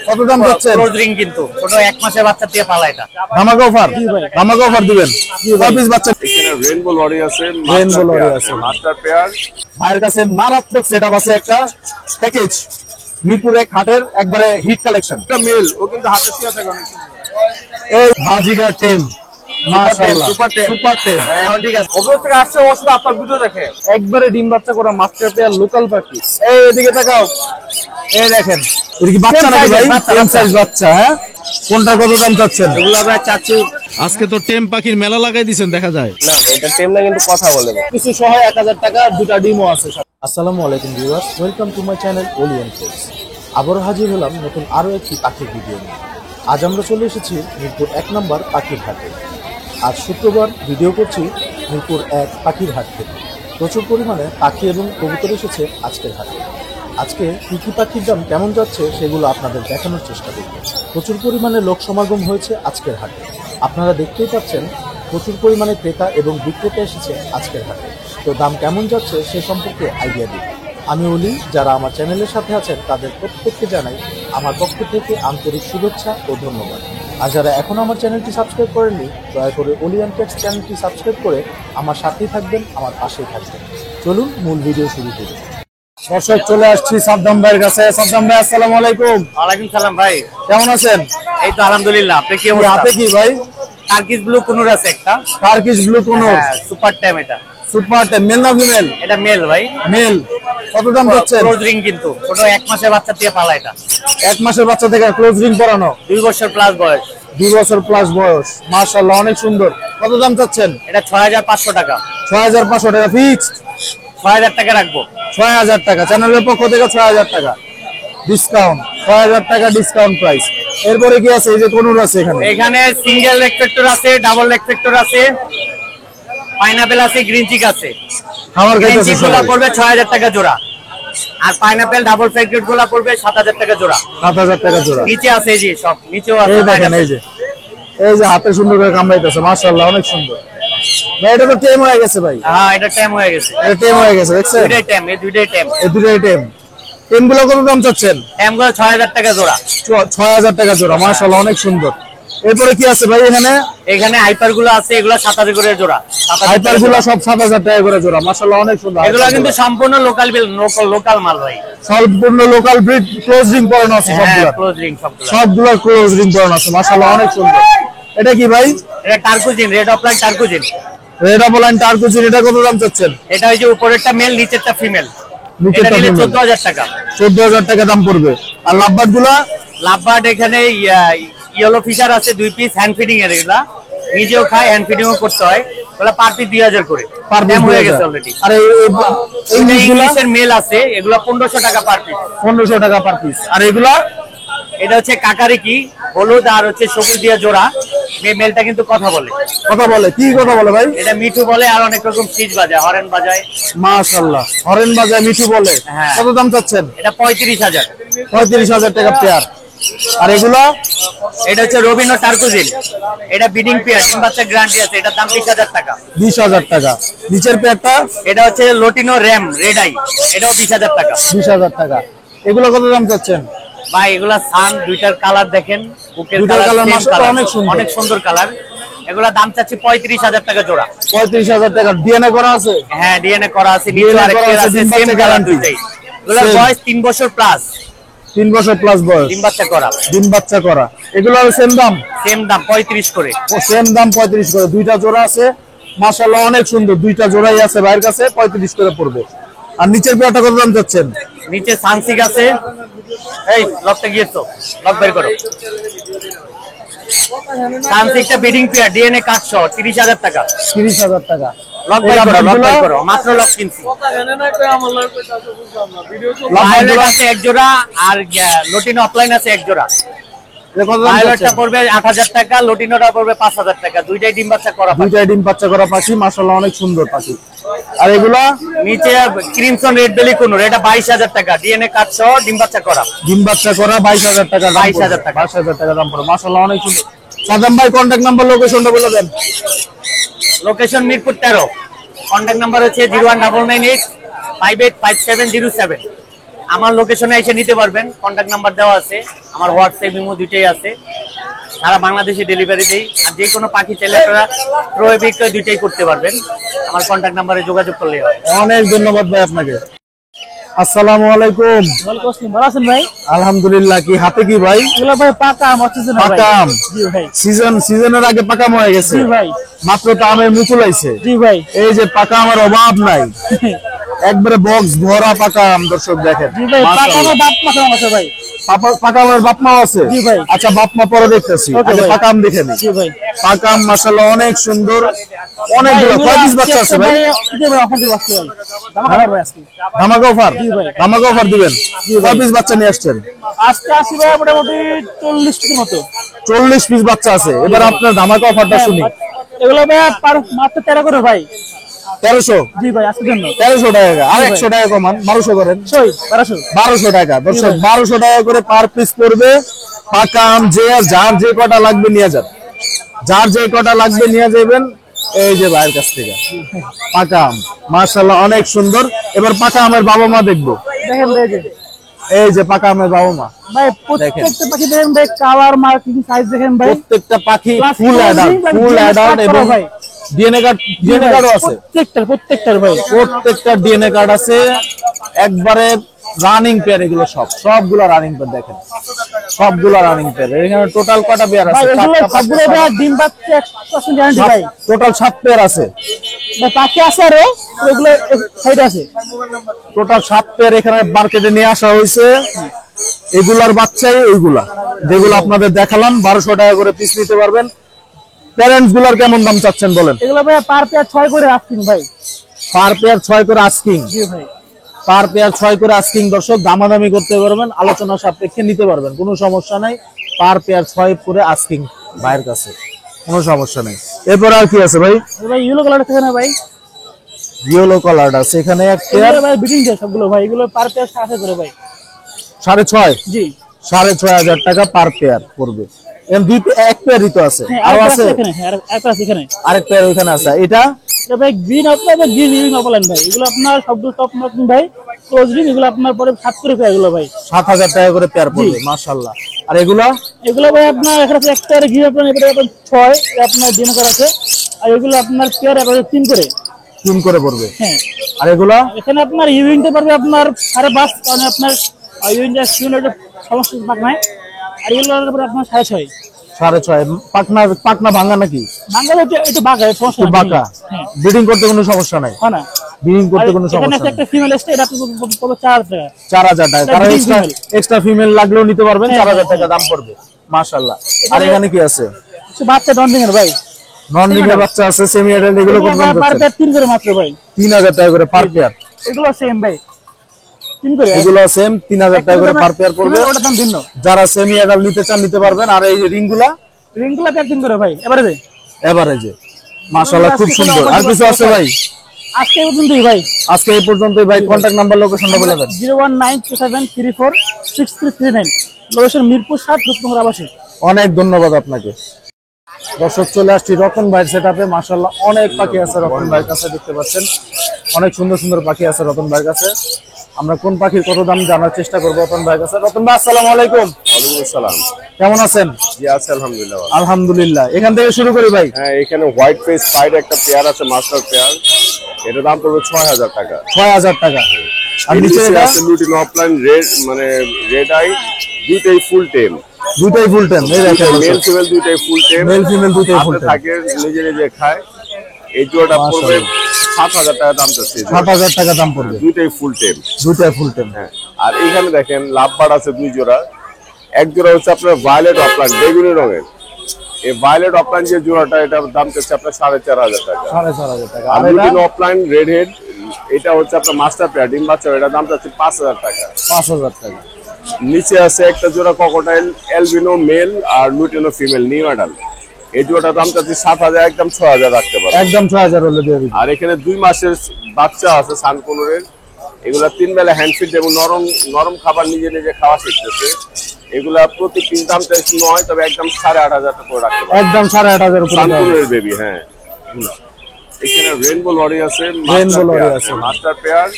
কত দাম যাচ্ছেন? ক্লোজ রিং কিন্তু ছোট 1 মাসের বাচ্চা দিয়ে পালা এটা। ধামাকা অফার, ধামাকা অফার দিবেন। কয় পিস বাচ্চা? এখানে রেইনবো লরি আছে, রেইনবো লরি আছে, মাস্টার পেয়ার। ভাইয়ের কাছে মারাত্মক সেটআপ আছে, একটা প্যাকেজ মিরপুর এক হাটের একবারে হিট কালেকশন। একটা মেল, ও কিন্তু হাতে ছিয়া থাকে অনেক সুন্দর। এই বাজিগার টেম, মাশাআল্লাহ সুপার টেম। সুপার টেম। এখন ঠিক আছে। ওপর থেকে আসছে, ও শুধু আপনার ভিডিও দেখে। একবারে ডিম বাচ্চা করা মাস্টার পেয়ার লোকাল পাখি। এই এদিকে তাকাও, এই দেখেন এটা কি বাচ্চা নাকি ভাই? সেম সাইজ বাচ্চা। হ্যাঁ, কোনটা কত দাম চাচ্ছেন? এগুলো আমরা চাচ্ছি আজকে তো টেম পাখির মেলা লাগাই দিয়েছেন দেখা যায়। না, এটা টেম না কিন্তু কথা বলে না। কিছু সহ 1000 টাকা, দুটা ডিমও আছে। আসসালামু আলাইকুম viewers, welcome to my channel ওলিয়ান ফ্রেন্ডস। আবারও হাজির হলাম নতুন আরো একটি পাখির ভিডিও নিয়ে। আজ আমরা চলে এসেছি মিরপুর 1 নম্বর পাখির হাটে। আজ শুক্রবার, ভিডিও করছি মিরপুর 1 পাখির হাট থেকে। প্রচুর পরিমাণে পাখি এবং কবুতর এসেছে আজকের হাটে। আজকে কী কী পাখির দাম কেমন যাচ্ছে সেগুলো আপনাদের দেখানোর চেষ্টা করব। প্রচুর পরিমাণে লোক সমাগম হয়েছে আজকের হাটে। আপনারা দেখতেই পাচ্ছেন প্রচুর পরিমাণে ক্রেতা এবং বিক্রেতা এসেছে আজকের হাটে। তো দাম কেমন যাচ্ছে সে সম্পর্কে আইডিয়া দিই। আমি অলি, যারা আমার চ্যানেলের সাথে আছেন তাদের প্রত্যেককে জানাই আমার পক্ষ থেকে আন্তরিক শুভেচ্ছা ও ধন্যবাদ। আর যারা এখন আমার চ্যানেলটি সাবস্ক্রাইব করেননি, দয়া করে ওলিয়ান টেক্স চ্যানেলটি সাবস্ক্রাইব করে আমার সাথেই থাকবেন, আমার পাশেই থাকবেন। চলুন মূল ভিডিও শুরু করি। দর্শক, চলে আসছি সাদ্দাম ভাইয়ের কাছে। সাদ্দাম ভাই, আসসালামু আলাইকুম। ওয়ালাইকুম সালাম ভাই, কেমন আছেন? এই তো আলহামদুলিল্লাহ। আপনি কি অবস্থা? হাতে কি ভাই? টার্কিশ ব্লু কুনুর আছে একটা। টার্কিশ ব্লু কোনর, সুপার টাইম এটা। সুপার টেম, মেল না ফিমেল? এটা মেল ভাই। মেল। কত দাম যাচ্ছেন? ক্লোজ রিং কিন্তু ছোট 1 মাসের বাচ্চা দিয়ে পালা এটা। 1 মাসের বাচ্চা থেকে ক্লোজ রিং পরানো, 2 বছর প্লাস বয়স। 2 বছর প্লাস বয়স, মাশাআল্লাহ অনেক সুন্দর। কত দাম চাচ্ছেন? এটা 6500 টাকা। 6500 টাকা ফিক্সড। 6000 টাকা রাখবো। 6000 টাকা চ্যানেলের পক্ষ থেকে, 6000 টাকা ডিসকাউন্ট, 6000 টাকা ডিসকাউন্ট প্রাইস। এরপরে কি আছে? এই যে কোনুর আছে এখানে। এখানে সিঙ্গেল রেক্টেক্টর আছে, ডাবল রেক্টেক্টর আছে, পাইনাপেল আছে, গ্রিন চিক আছে। খাবার গ্রিন খাইতেছে চিক গুলা সবাই। পড়বে 6000 টাকা জোড়া, আর পাইনাপেল ডাবল ফ্যাক্টর গুলা পড়বে 7000 টাকা জোড়া। 7000 টাকা জোড়া। নিচে আছে এই যে সব, নিচেও আছে। এই দেখেন, এই যে হাতে সুন্দর করে কামড়াইতেছে, মাশাআল্লাহ অনেক সুন্দর। ভাই এটা তো টেম হয়ে গেছে ভাই। হ্যাঁ, এটা টাইম হয়ে গেছে। এটা টেম হয়ে গেছে, দেখছেন? দুইটাই টাইম, এই দুইটাই টাইম। এই দুটোই টেম। টেম গুলো কত দাম চাচ্ছেন? টাইম গুলো 6000 টাকা জোড়া। 6000 টাকা জোড়া, মাশাআল্লাহ অনেক সুন্দর। এরপরে কি আছে ভাই এখানে? এখানে হাইপার গুলো আছে, এগুলো 7000 করে জোড়া। 7000 হাইপার গুলো সব 7000 টাকা করে জোড়া, মাশাআল্লাহ অনেক সুন্দর। এগুলো কিন্তু সম্পূর্ণ লোকাল বিল, লোকাল মাল ভাই। সম্পূর্ণ লোকাল ব্রিড, ক্লোজ রিং পরানো আছে হ্যাঁ, সবগুলো। ক্লোজ রিং সবগুলো। সবগুলো ক্লোজ রিং পরানো আছে, মাশাআল্লাহ অনেক সুন্দর। এটা কি ভাই? এটা টার্কুজিন, রেড অফলাইন টার্কুজিন। রেড অফলাইন টার্কুজিন, এটা কত দাম চাচ্ছেন? এটা ওই যে উপরেরটা মেল, নিচেরটা ফিমেল। নিচেরটা এটা নিলে female। 14000 টাকা। 14000 টাকা দাম পড়বে। আর লাভবার্ড গুলা? লাভবার্ড এখানে ইয়েলো ফিশার আছে 2 পিস, হ্যান্ড ফিডিং এর। এগুলা নিজেও খায়, হ্যান্ড ফিডিংও করতে হয়। ওগুলা পার পিস 2000 করে। পার পিস দাম হয়ে 2000 গেছে অলরেডি। আর এই ইংলিশের মেল আছে, এগুলা 1500 টাকা পার পিস। 1500 টাকা পার পিস। আর এগুলা? এটা হচ্ছে কাকারিকি, হলুদ আর হচ্ছে সবুজ দিয়ে জোড়া। এই মেলটা কিন্তু কথা বলে। কথা বলে? কি কথা বলে ভাই? এটা মিঠু বলে, আর অনেক রকম সিজ বাজায়, হরেন বাজায়। মাশাআল্লাহ, হরেন বাজায়, মিঠু বলে। হ্যাঁ। কত দাম চাচ্ছেন? এটা 35000। 35000 টাকা পেয়ার। আর এগুলা? এটা হচ্ছে রবিনো টার্কুজিন। এটা বিডিং পেয়ার, 3 বাচ্চা গ্যারান্টি আছে। এটার দাম 20000 টাকা। 20000 টাকা। নিচের পেয়ারটা? এটা হচ্ছে লোটিনো র্যাম রেড আই, এটাও 20000 টাকা। 20000 টাকা। এগুলো কত দাম চাচ্ছেন? ভাই এগুলা সান, দুইটার কালার দেখেন, বুকের দুইটার কালার কালার same মাশাআল্লাহ colour, অনেক সুন্দর। অনেক সুন্দর কালার। এগুলা দাম চাচ্ছি 35000 টাকা জোড়া। 35000 টাকা। ডিএনএ করা আছে? হ্যাঁ, ডিএনএ করা আছে, নিচে DNA আরেকটা করা আছে, আছে, ডিম সেম বাচ্চা কালার guarantee। দুইটাই। এগুলা Same। বয়স 3 বছর প্লাস, 3 বছর প্লাস বয়স, ডিম বাচ্চা করা। ডিম বাচ্চা করা। এগুলো সেম দাম? সেম দাম 35 করে। ও সেম দাম 35 করে। দুইটা জোড়া আছে, মাশাআল্লাহ অনেক সুন্দর। দুইটা জোড়াই আছে ভাইয়ের কাছে, 35 করে পড়বে। আর নিচের পেয়ারটা কত দাম চাচ্ছেন? নিচে সানসিক আছে। এই লকটা গিয়েছো, লক বের করো। সানসিকটা বিডিং পেয়ার, ডিএনএ কাট সহ 30000 টাকা। 30000 টাকা। লক বের করো, লক বের করো। মাত্র লক কিনছি। ভায়োলেট আছে এক জোড়া, আর লোটিনো অফলাইন আছে এক জোড়া। ভায়োলেটটা পড়বে 8000 টাকা, লোটিনোটা পড়বে 5000 টাকা। দুইটাই ডিম বাচ্চা করা। দুইটাই ডিম বাচ্চা করা পাখি, মাশাআল্লাহ অনেক সুন্দর পাখি। আর এগুলা? নিচে ক্রিমসন রেড বেলি কোন, এটা 22000 টাকা, ডিএনএ কাট সহ ডিম বাচ্চা করা। ডিম বাচ্চা করা 22000 টাকা। 22000 টাকা। 22000 টাকা দাম পড়ে, মাশাআল্লাহ অনেক সুন্দর। সাদ্দাম ভাই কন্টাক্ট নাম্বার, লোকেশনটা বলে দেন। লোকেশন মিরপুর 13। কন্ট্যাক্ট নাম্বার হচ্ছে 01998585707। আমার লোকেশনে এসে নিতে পারবেন, কন্ট্যাক্ট নাম্বার দেওয়া আছে, আমার হোয়াটসঅ্যাপ ইমো দুইটাই আছে। সারা বাংলাদেশে ডেলিভারি দেই। আর যে কোনো পাখি চাইলে আপনারা ক্রয় বিক্রয় দুইটাই করতে পারবেন, আমার কন্ট্যাক্ট নাম্বারে যোগাযোগ করলেই হয়। অনেক ধন্যবাদ ভাই আপনাকে। আসসালামু আলাইকুম। ভালো আছেন ভাই? আলহামদুলিল্লাহ। কি হাতে কি ভাই? এগুলো ভাই পাকা আম হচ্ছে না ভাই। পাকা আম। জি ভাই। সিজনের আগে পাকা আম হয়ে গেছে। জি ভাই। মাত্র তো আমের মুকুল আইছে। জি ভাই। এই যে পাকা আমের অভাব নাই, একবারে বক্স ভরা পাকা আম দর্শক দেখেন। জি ভাই, পাকা আমের বাপ মা কেমন আছে ভাই? পাকা আমের বাপ মাও আছে। জি ভাই। আচ্ছা বাপ মা পরে দেখতেছি, ওকে আগে ভাই। পাকা আম দেখে নি। জি ভাই। পাকা আম মাশাআল্লাহ অনেক সুন্দর, অনেকগুলো। কয় পিস বাচ্চা আছে ভাই? জি ভাই, অফার দিব আজকে ভাই। দাম খাবার ভাই আজকে। ধামাকা অফার? জি ভাই। ধামাকা অফার দিবেন? কয় পিস বাচ্চা নিয়ে আসছেন? আজকে আসি ভাই মোটামুটি 40 পিসের মতো। 40 পিস বাচ্চা আছে। এবার আপনার ধামাকা অফারটা শুনি। এগুলো ভাই মাত্র 13 করে ভাই। 1300? জি ভাই, আজকের জন্য 1300 টাকা। আর 100 টাকা কমান, 1200 করেন। 1200 টাকা দর্শক, 1200 টাকা করে পার পিস পড়বে। পাকা আম যে যার যে কটা লাগবে নিয়ে যান, যার যে কটা লাগবে নিয়ে যাবেন। এই যে ভাইয়ের কাছ থেকে পাকা আম মাশাআল্লাহ অনেক সুন্দর। এবার পাকা আমের বাবা মা দেখবো। দেখেন ভাই, এই যে পাকা আমের বাবা মা ভাই প্রত্যেকটা পাখি দেখেন ভাই, কালার মার্কিং সাইজ দেখেন ভাই। প্রত্যেকটা পাখি Plus full adult, full adult এবং ভাই ডিএনএ কার্ডও আছে। প্রত্যেকটার ভাই, প্রত্যেকটা ডিএনএ কার্ড আছে, একবারে রানিং পেয়ার। এগুলো সবগুলো রানিং পেয়ার দেখেন, সবগুলো রানিং পেয়ার। এখানে টোটাল কটা পেয়ার ভাই আছে? এগুলো সবগুলো ভাই ডিম বাচ্চা 100% গ্যারান্টি ভাই। টোটাল 7 পেয়ার আছে। ভাই পাখি আছে আরো, ওগুলো সাইডে আছে। টোটাল 7 পেয়ার এখানে মার্কেটে নিয়ে আসা হয়েছে। এগুলার বাচ্চাই ওইগুলা যেগুলো আপনাদের দেখালাম। 1200 টাকা করে পিস নিতে পারবেন। প্যারেন্টস গুলার কেমন দাম চাচ্ছেন বলেন? এগুলো ভাই পার পেয়ার 6 করে আস্কিং ভাই। পার পেয়ার 6 করে আস্কিং। জি ভাই। পার পেয়ার 6 করে আস্কিং দর্শক, দামাদামি করতে পারবেন, আলোচনা সাপেক্ষে নিতে পারবেন, কোনো সমস্যা নাই। পার পেয়ার 6 করে আস্কিং ভাইয়ের কাছে, কোনো সমস্যা নেই। এরপর আর কি আছে ভাই? ভাই ইয়েলো কালার থেকে না ভাই, ইয়েলো কালার আছে এখানে এক পেয়ার। এগুলো ভাই বিডিং দেয় সবগুলো ভাই। এগুলো পার পেয়ার 7 করে ভাই। 6.5? জি। 6,500 টাকা পার পেয়ার পড়বে। এখানে এক পেয়ারই তো আছে, হ্যাঁ, আরো আরেকটা আছে এখানে, হ্যাঁ আরেকটা আছে এখানে। আরেক পেয়ার ওইখানে আছে। এটা ভাই গ্রিন আপনার গ্রিন ইউনিং অফলাইন ভাই। এগুলো আপনার সবগুলো টপ নতুন ভাই, ক্লোজ রিং। এগুলো আপনার পরে 7 করে পেয়ার এগুলো ভাই। 7,000 টাকা করে পেয়ার পড়বে মাশাআল্লাহ। আর এগুলো এগুলো ভাই আপনার এখানে আছে একটা গ্রিন আপনার, এবারে আপনার 6 আপনার ডিম করা আছে। আর এগুলো আপনার পেয়ার এবারে 3 করে 3 করে পড়বে। হ্যাঁ। আর এগুলো এখানে আপনার ইউনিংটা পারবে আপনার 5.5, কারণ আপনার ইউনিংটা সিউনের সমস্যা পাক নাই। আর এগুলোর উপরে আপনার 6.5। 6.5 পাকনা ভাঙা নাকি? বাঙালি এটা বাঘা, সমস্যা নেই। বাঁকা, হ্যাঁ, ব্রিডিং করতে কোনো সমস্যা নাই। হয় না। ব্রিডিং করতে কোনো এখানে সমস্যা আছে নাই। একটা ফিমেল এসছে, এটা আপনার পড়বে 4 টাকা। 4,000 টাকা। কারণ breeding female। এক্সট্রা ফিমেল লাগলেও নিতে পারবেন, হ্যাঁ, 4,000 টাকা দাম পড়বে মাশাআল্লাহ। আর এখানে কি আছে? কিছু বাচ্চা ডন ডিঙের ভাই। নন রিংয়ের বাচ্চা আছে, সেমি অ্যাডাল্ট। এগুলো কত দাম পার যাচ্ছে? পেয়ার 3 করে মাত্র ভাই। 3,000 টাকা করে পার পেয়ার। এগুলো সেম ভাই, 3 করে। এগুলো সেম 3,000 টাকা করে পার পেয়ার পড়বে। ওটা দাম ভিন্ন। যারা সেমি অ্যাডাল্ট নিতে চান নিতে পারবেন। আর এই রিংগুলা রিংগুলো পেয়ার 3 করে ভাই এবারে। এভারেজে মাশাআল্লাহ খুব সুন্দর। আর কিছু আছে ভাই? আজকে এই পর্যন্তই ভাই। আজকে এই পর্যন্তই ভাই। কন্টাক্ট নাম্বার লোকেশনটা বলে দেন। 01927346339, লোকেশন মিরপুর 7, রূপনগর আবাসিক। অনেক ধন্যবাদ আপনাকে। দর্শক চলে আসছি রতন ভাইয়ের সেটআপে। মাশাআল্লাহ অনেক পাখি আছে রতন ভাইয়ের কাছে, দেখতে পাচ্ছেন অনেক সুন্দর সুন্দর পাখি আছে রতন ভাইয়ের কাছে। আমরা কোন পাখির কত দাম জানার চেষ্টা করবো রতন ভাইয়ের কাছে। রতন ভাই আসসালামু আলাইকুম। ওয়ালাইকুম আসসালাম। কেমন আছেন? জি আছে আলহামদুলিল্লাহ। আলহামদুলিল্লাহ। এখান থেকে শুরু করি ভাই। হ্যাঁ, এখানে হোয়াইট ফেস পাইড একটা পেয়ার আছে, মাস্টার পেয়ার। এটার দাম পড়বে 6,000 টাকা। 6,000 টাকা। আর নিচে এটা আছে লুটিন অফলাইন রেড, মানে রেড আই, দুইটাই ফুল টেম। দুটোই ফুল টাইম। এই দেখেন মেল ফিমেল দুইটাই ফুল টেম। মেল ফিমেল দুটোই ফুল হাতে টাইম। থাকে, নিজে নিজে খায়। এই জোড়াটা পড়বে 7,000 টাকা দাম চাচ্ছে। 7,000 টাকা দাম পড়বে। দুইটাই ফুল টেম। দুটোই ফুল টাইম। হ্যাঁ, আর এইখানে দেখেন লাভবার্ড আছে 2 জোড়া। এক জোড়া হচ্ছে আপনার ভায়োলেট অফলাইন বেগুনি রঙের। এই ভায়োলেট অফলাইন যে জোড়াটা, এটার দাম চাচ্ছে আপনার 4,500 টাকা। 4,500 টাকা। আর আর এটা লুটিন অফলাইন রেড হেড, এটা হচ্ছে আপনার মাস্টার পেয়ার ডিম বাচ্চা, এটার দাম চাচ্ছে 5,000 টাকা। 5,000 টাকা। নিচে আছে একটা জোড়া ককোটাইল অ্যালবিনো মেল আর লুটিনো ফিমেল নিউ অ্যাডাল্ট। এই জোড়াটার দাম চাচ্ছি 7,000, একদম 6,000 রাখতে পারে। একদম 6,000 হলে দিয়ে দিবেন। আর এখানে 2 মাসের বাচ্চা আছে সানকুনোরের। এগুলা 3 বেলা হ্যান্ডফিড এবং নরম নরম খাবার নিজে নিজে খাওয়া শিখতেছে। এগুলা প্রতি পিস দাম চাইছি 9, তবে একদম 8,500 টাকা করে রাখতে পারে। একদম 8,500 উপরে দেওয়া হবে। সানকুনোরের বেবি। হ্যাঁ, এখানে রেইনবো লরি আছে, Rainbow lorry আছে। Master pair.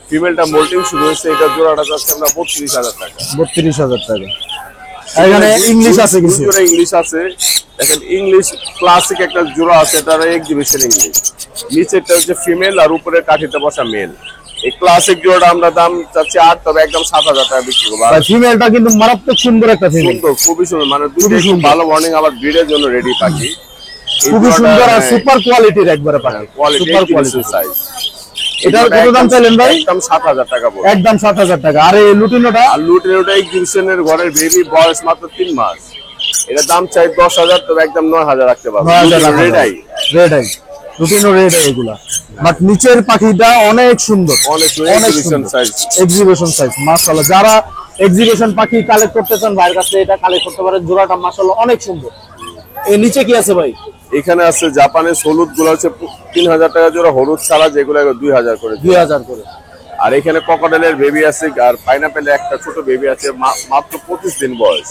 ফিমেলটা মোল্টিং শুরু হয়েছে, এটা জোড়াটা যাচ্ছে আমরা 32,000 টাকা। 32,000 টাকা। এখানে ইংলিশ আছে কিছু, জোড়া ইংলিশ আছে। দেখেন ইংলিশ ক্লাসিক একটা জোড়া আছে, এটা এক্সিবিশন ইংলিশ। নিচেরটা হচ্ছে ফিমেল আর উপরে কাঠিতে বসা মেল। এই ক্লাসিক জোড়াটা আমরা দাম চাচ্ছি 8, তবে একদম 7,000 টাকা বিক্রি করবো। আর ফিমেলটা কিন্তু মারাত্মক সুন্দর একটা ফিমেল, সুন্দর, খুবই সুন্দর, মানে খুবই দুটোই খুব সুন্দর। ভালো মর্নিং আবার ব্রিডের জন্য রেডি পাখি। এই খুবই জোড়াটা, সুন্দর আর হ্যাঁ, সুপার কোয়ালিটির একবারে পাখি, quality super exhibition quality. Size. এটার কত দাম চাইলেন ভাই? একদম 7,000 টাকা পড়বে। একদম 7,000 টাকা। আর এই লুটিনোটা আর লুটের এক্সিবিশনের ঘরের বেবি, বয়স মাত্র 3 মাস। এটা দাম চাই 10,000, তবে একদম 9,000 রাখতে পারবো। 9,000 টাকা। Red eye, red eye, lutino red eye এগুলা। বাট নিচের পাখিটা অনেক সুন্দর, অনেক এক্সিবিশন সাইজ। এক্সিবিশন সাইজ মাশাআল্লাহ। যারা এক্সিবিশন পাখি কালেক্ট করতে চান ভাইয়ের কাছে এটা কালেক্ট করতে পারেন। জোড়াটা মাশাআল্লাহ অনেক সুন্দর। এই নিচে কি আছে ভাই? এখানে আছে জাপানের হলুদ গুলো হচ্ছে 3,000 টাকা জোড়া, হলুদ ছাড়া যেগুলো 2,000 করে। 2,000 করে। আর এখানে ক্রোকোডাইলের বেবি আছে, আর পাইনাপেলের একটা ছোট বেবি আছে, মাত্র 25 দিন বয়স।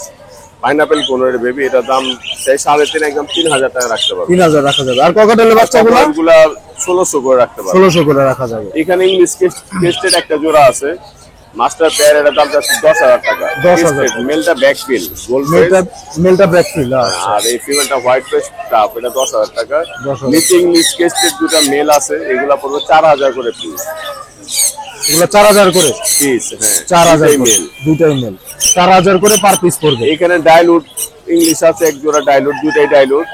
পাইনাপেল কোনের বেবি, এটা দাম সেই 3.5, একদম 3,000 টাকা রাখতে পারবো। 3,000 রাখা যাবে। আর ককাটেলের বাচ্চাগুলো গুলা 1600 করে রাখতে পারবো। 1600 করে রাখা যাবে। এখানে ইংলিশ কেস্টেড একটা জোড়া আছে, মাস্টার পেয়ার, এটা দাম যাচ্ছে 10,000 টাকা। 10,000 মেলটা ব্যাক পিল গোল্ড মেলটা মেলটা ব্ল্যাক ফিল। আর এই ফিমেলটা হোয়াইট ফেস টাপ, এটা 10,000 টাকা। 10,000 নিচে ইংলিশ কেস্টেড দুটা মেল আছে, এগুলা পড়বে 4,000 করে পিস। এগুলো 4,000 করে পিস, হ্যাঁ, 4,000 দুটাই মেল, মেল। দুইটাই মেল। 4,000 করে পার পিস পড়বে। এখানে ডাইলুট ইংলিশ আছে, এক জোড়া ডাইলুট, দুটাই ডাইলুট।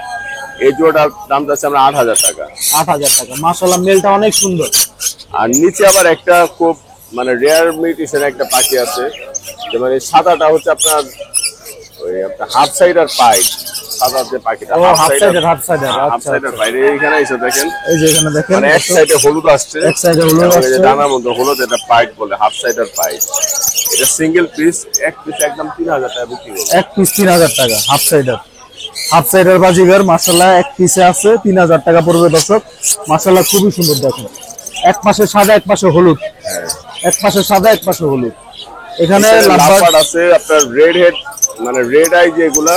এই জোড়াটার দাম যাচ্ছে আমরা 8,000 টাকা। 8,000 টাকা। মাশাআল্লাহ মেলটা অনেক সুন্দর। আর নিচে আবার একটা খুব মানে রেয়ার মিউটেশন একটা পাখি আছে, যে মানে সাদাটা হচ্ছে আপনার ওই আপনার হাফ সাইডার পাইট। সাদা যে পাখিটা, ও হাফ সাইডের, হাফ সাইডের। হাফ আচ্ছা সাইডার পাইট। এইখানে এসে দেখেন, এই যে এখানে দেখেন মানে এক সাইডে হলুদ আসছে, এক সাইডে হলুদ এবং এই যে আসছে। ডানার মধ্যে হলুদ, এটা পাইট বলে, হাফ সাইডার পাইট। এটা সিঙ্গেল পিস, এক পিস একদম 3,000 টাকা বিক্রি করবো। এক পিস 3,000 টাকা। Half cider, half cider Baazigar মাশাআল্লাহ এক পিসে আছে 3,000 টাকা পড়বে দর্শক। মাশাআল্লাহ খুবই সুন্দর। দেখেন এক পাশে সাদা, এক পাশে হলুদ, এক পাশে সাদা, এক পাশে হলুদ। এখানে লাভবার্ড লাভবার্ড আছে আপনার রেড হেড, মানে রেড আই যেগুলা,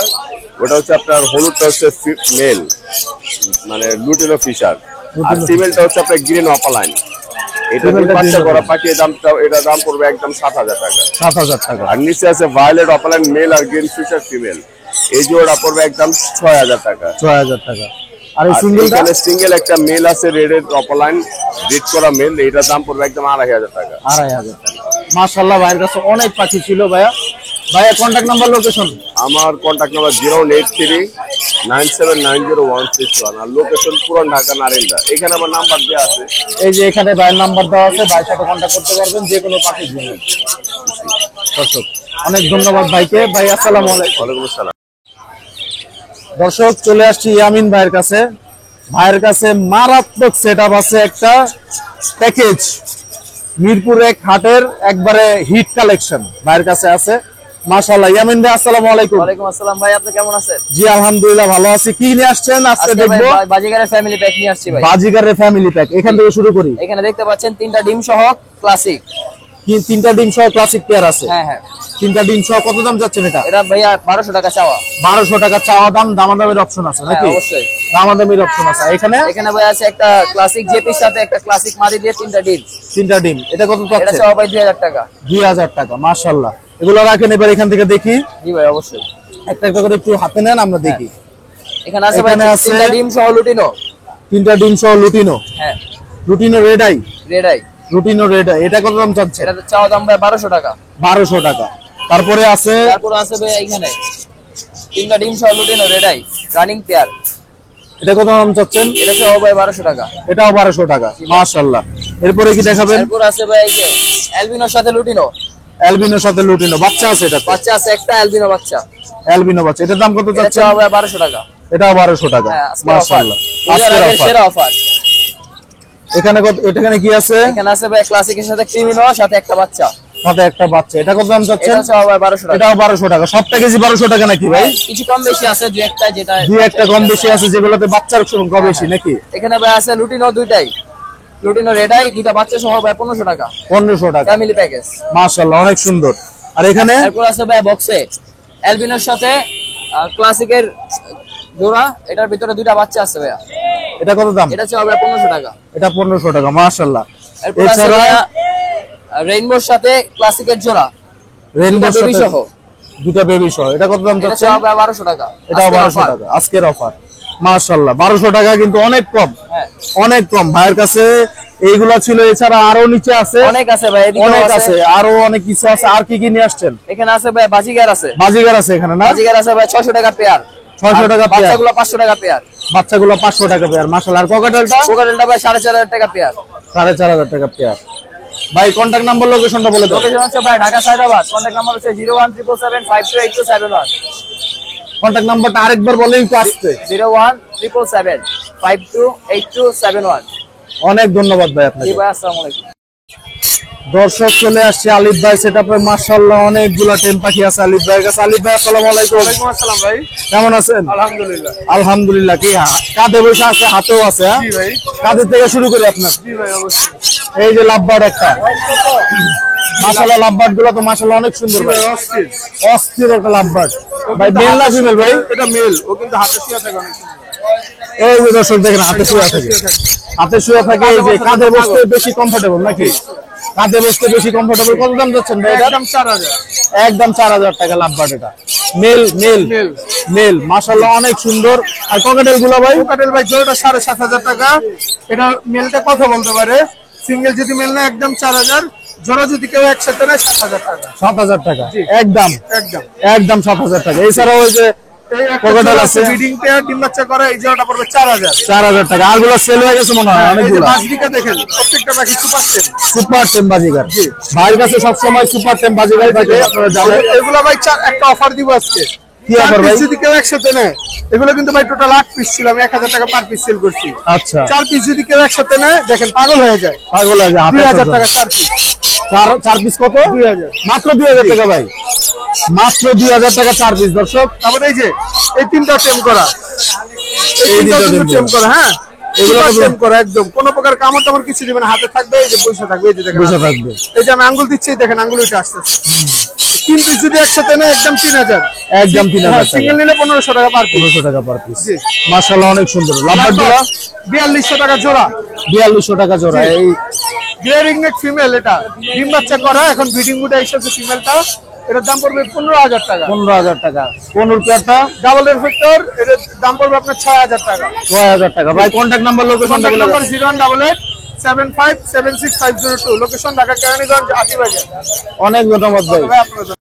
ওটা হচ্ছে আপনার হলুদটা হচ্ছে মেল, মানে লুটিনো ফিশার। আর ফিমেলটা হচ্ছে আপনার গ্রিন অপালাইন। এটা Female টা বাচ্চা green করা পাখি, এটা দাম পড়বে একদম 7,000 টাকা। 7,000 টাকা। আর নিচে আছে ভায়োলেট অপালাইন মেল আর গ্রিন ফিশার ফিমেল, এই জোড়া পড়বে একদম 6,000 টাকা। 6,000 টাকা। আর এই আর সিঙ্গেলটা এখানে সিঙ্গেল একটা মেল আছে রেড অপালাইন ব্রিড করা মেল, এটার দাম পড়বে একদম 2,500 টাকা। 2,500 টাকা। মাশাআল্লাহ ভাইয়ের কাছে অনেক পাখি ছিল। ভাইয়া কন্টাক্ট নাম্বার, লোকেশন? আমার কন্ট্যাক্ট নাম্বার 08397906161, আর লোকেশন পুরান ঢাকা নারেঙ্গা। এখানে আমার নাম্বার দেওয়া আছে। এই যে এখানে ভাইয়ের নাম্বার দেওয়া আছে, ভাইয়ের সাথে কন্টাক্ট করতে পারবেন যে কোনো পাখির জন্য। দর্শক অনেক ধন্যবাদ ভাইকে। ভাই আসসালামু আলাইকুম। ওয়ালাইকুম আসসালাম। দর্শক চলে আসছি ইয়ামিন ভাইয়ের কাছে। ভাইয়ের কাছে মারাত্মক সেটআপ আছে, একটা প্যাকেজ মিরপুর 1 হাটের একবারে হিট কালেকশন ভাইয়ের কাছে আছে। মাশাআল্লাহ। ইয়ামিন ভাই আসসালামু আলাইকুম। ওয়ালাইকুম আসসালাম ভাই, আপনি কেমন আছেন? জি আলহামদুলিল্লাহ ভালো আছি। কি নিয়ে আসছেন আজকে আজকে ভাই দেখবো? বাজিগারের ফ্যামিলি প্যাক নিয়ে আসছি ভাই। বাজিগারের ফ্যামিলি প্যাক, এখান থেকে শুরু করি। এখানে দেখতে পাচ্ছেন 3টা ডিম সহ ক্লাসিক। কি 3টা ডিম সহ ক্লাসিক পেয়ার আছে? হ্যাঁ হ্যাঁ, 3টা ডিম সহ কত দাম যাচ্ছেন এটা? এটা ভাইয়া 1200 টাকা চাওয়া। 1200 টাকা চাওয়া দাম, দামাদামির অপশন আছে হ্যাঁ নাকি? অবশ্যই। দামাদামির অপশন আছে। এখানে এখানে ভাই আছে একটা ক্লাসিক জেপির সাথে একটা ক্লাসিক মাদি দিয়ে 3টা ডিম। 3টা ডিম, এটা কত এটা যাচ্ছে? চাওয়া ভাই 2000 টাকা। 2000 টাকা। মাশাআল্লাহ। এগুলো রাখেন, এবার এখান থেকে দেখি। জি ভাই অবশ্যই। একটা একটা করে একটু হাতে নেন, আমরা দেখি। এখানে আছে ভাই এখানে আছে 3টা ডিম সহ লুটিনো। 3টা ডিম সহ লুটিনো। হ্যাঁ, lutino red eye, red eye. Lutino red eye, এটা কত দাম চাচ্ছে? এটা চাওয়া দাম ভাই 1200 টাকা। 1200 টাকা। তারপরে আছে তারপর আছে ভাই এখানে 3টা ডিম সহ lutino red eye running pair. এটা কত দাম চাচ্ছেন? এটা চাওয়া ভাই 1200 টাকা। এটাও 1200 টাকা। মাশাআল্লাহ। এরপরে কি দেখাবেন? তারপর আছে ভাই এই যে অ্যালবিনোর সাথে লুটিনো। অ্যালবিনোর সাথে লুটিনো বাচ্চা আছে এটা? বাচ্চা আছে একটা অ্যালবিনো বাচ্চা। অ্যালবিনো বাচ্চা, এটার দাম কত এটা চাচ্ছেন? চাওয়া ভাই 1200 টাকা। এটাও 1200 টাকা। হ্যাঁ, আজকের অফার। মাশাআল্লাহ। পূজার আজকের আগের অফার। সেরা অফার। এখানে কত, এখানে কি আছে? এখানে আছে ভাই ক্লাসিকের সাথে ক্রিমিনো সাথে একটা বাচ্চা। সাথে একটা বাচ্চা, এটা কত দাম চাচ্ছেন? এটা চাওয়া ভাই 1200 টাকা। এটাও 1200 টাকা। সব প্যাকেজই 1200 টাকা নাকি ভাই? কিছু কম বেশি আছে দুই একটা, যেটা দুই একটা কম বেশি আছে, যেগুলোতে বাচ্চার সংখ্যা বেশি নাকি? এখানে ভাই আছে লুটিনো দুইটাই, লুটিনো রেড আই দুইটা বাচ্চা সহ ভাই 1500 টাকা 1500 টাকা। Family package. মাশাআল্লাহ অনেক সুন্দর। আর এখানে তারপর আছে ভাই বক্সে অ্যালবিনোর সাথে ক্লাসিকের জোড়া, এটার ভিতরে দুইটা বাচ্চা আছে ভাইয়া। এটা কত দাম? এটা হচ্ছে হবে 1500 টাকা। এটা 1500 টাকা, মাশাআল্লাহ। এরপর আছে এছাড়া রেইনবোর সাথে ক্লাসিকের জোড়া, রেইনবো বেবি সহ, দুটো বেবি সহ, এটা কত দাম এটা যাচ্ছে? হচ্ছে হবে 1200 টাকা। এটা 1200 টাকা আজকের অফার, মাশাআল্লাহ। 1200 টাকা কিন্তু অনেক কম, হ্যাঁ অনেক কম। ভাইয়ের কাছে এইগুলা ছিল, এছাড়া আরো নিচে আছে, অনেক আছে ভাই, এদিকেও অনেক আছে, আরো অনেক কিছু আছে। আর কি কি নিয়ে আসছেন? এখানে আছে ভাই বাজিগার আছে, বাজিগার আছে এখানে না? বাজিগার আছে ভাই 600 টাকা পেয়ার, 600 টাকা পেয়ার, বাচ্চাগুলো 500 টাকা পেয়ার, বাচ্চাগুলো 500 টাকা পেয়ার, মাশাআল্লাহ। আর ককাটেলটা? কোকাটেলটা ভাই 4500 টাকা পেয়ার। 4500 টাকা পেয়ার। ভাই কন্টাক্ট নাম্বার, লোকেশনটা বলে দাও। লোকেশন হচ্ছে ভাই ঢাকা সায়দাবাদ, কন্টাক্ট নাম্বার হচ্ছে 01777528271, কন্টাক্ট নাম্বারটা আরেকবার বলেই তো আসছে। 01777528271। অনেক ধন্যবাদ ভাই আপনাকে। জি ভাই, আসসালামু আলাইকুম। দর্শক চলে আসছে আলিফ ভাই সেটআপে, মাশাআল্লাহ অনেকগুলা টেম পাখি আছে আলিফ ভাইয়ের কাছে। আলিফ ভাই আসসালামু আলাইকুম। ওয়ালাইকুম আসসালাম ভাই। কেমন আছেন? আলহামদুলিল্লাহ। আলহামদুলিল্লাহ। কি কাঁধে বসে আছে, হাতেও আছে? হ্যাঁ জি ভাই। কাঁধের থেকে শুরু করি আপনার। জি ভাই, অবশ্যই। এই যে লাভবার্ড একটা, মাশাআল্লাহ লাভবার্ড গুলো তো মাশাআল্লাহ অনেক সুন্দর ভাই, অস্থির। অস্থির একটা লাভবার্ড। ভাই মেল না ফিমেল ভাই? এটা মেল, ও কিন্তু হাতে শুয়ে থাকে অনেক সুন্দর। এই যে দর্শক দেখেন হাতে শুয়ে থাকে, হাতে শুয়ে থাকে। এই যে কাঁধে বসতে বেশি কমফোর্টেবল নাকি? কাঁধে বসতে বেশি কমফোর্টেবল। কত দাম যাচ্ছেন ভাই এটা? একদম 4000। একদম 4000 টাকা লাভবার্ড। এটা মেল মেল মেল। মেল, মাশাআল্লাহ অনেক সুন্দর। আর ককাটেল গুলো ভাই? কোকাটেল ভাই জোড়াটা 7500 টাকা। এটা মেলটা কথা বলতে পারে, সিঙ্গেল যদি মেল না একদম 4000, জোড়া যদি কেউ একসাথে নেয় 7000 টাকা। 7000 টাকা জি। একদম, একদম। একদম 7000 টাকা। এছাড়াও ওই যে এই একটা কোকাটেল জোড়া আছে ব্রিডিং পেয়ার, ডিম বাচ্চা করে, এই জোড়াটা পড়বে 4000। 4000 টাকা। আর গুলো সেল হয়ে গেছে মনে হয় এই যে অনেকগুলো। বাজরিকা দেখেন, প্রত্যেকটা পাখি সুপার টেম। সুপার টেম বাজিগার। ভাইয়ের কাছে সবসময় সুপার টেম বাজিগার থাকে, আপনারা জানেন। এগুলো ভাই একটা অফার দিব আজকে। কি offer ভাই? 4 পিস যদি কেউ একসাথে নেয়, এগুলো কিন্তু ভাই টোটাল 8 পিস ছিল, আমি 1000 টাকা পার পিস সেল করছি। আচ্ছা, 4 পিস যদি কেউ একসাথে নেয়, দেখেন পাগল হয়ে যায়। পাগল আছে। 2000 টাকা 4 পিস। 4 পিস কত? 2000। মাত্র 2000 টাকা ভাই, মাত্র 2000 টাকা 4 পিস। দর্শক তারপরে এই যে এই তিনটা টেম করা, এই তিনটা তিনটা টেম করা, হ্যাঁ এগুলো এগুলো তো- টেম করা একদম কোনো প্রকার কামড় টামড় কিছু দিবেন, হাতে থাকবে, এই যে পয়সা থাকবে, এই যে দেখেন বসে থাকবে, এই যে আমি আঙ্গুল দিচ্ছি, এই দেখেন আঙ্গুল উঠে আসতেছে। 3 পিস যদি একসাথে নেয় একদম 3000। একদম 3000 টাকা, সিঙ্গেল নিলে 1500 টাকা পার পিস। 1500 টাকা পার পিস। জি। মাশাআল্লাহ অনেক সুন্দর লাভবার্ড গুলো। 4200 টাকা জোড়া। 4200 টাকা জোড়া। জি। এই বিয়ারিং নেক ফিমেল, এটা ডিম বাচ্চা করা, এখন ব্রিডিং বুটে এসেছে ফিমেলটা। এটার দাম পড়বে 15000 টাকা। 15000 টাকা। কোন রূপটা? ডাবল রিফ্লেক্টর, এটার দাম পড়বে আপনার 6000 টাকা। 6000 টাকা। ভাই কন্টাক্ট নাম্বার, লোকেশনটা বলে দাও। Number 01887576502, location Dhaka Keraniganj Atibazar. অনেক ধন্যবাদ ভাই। ভাই আপনাদের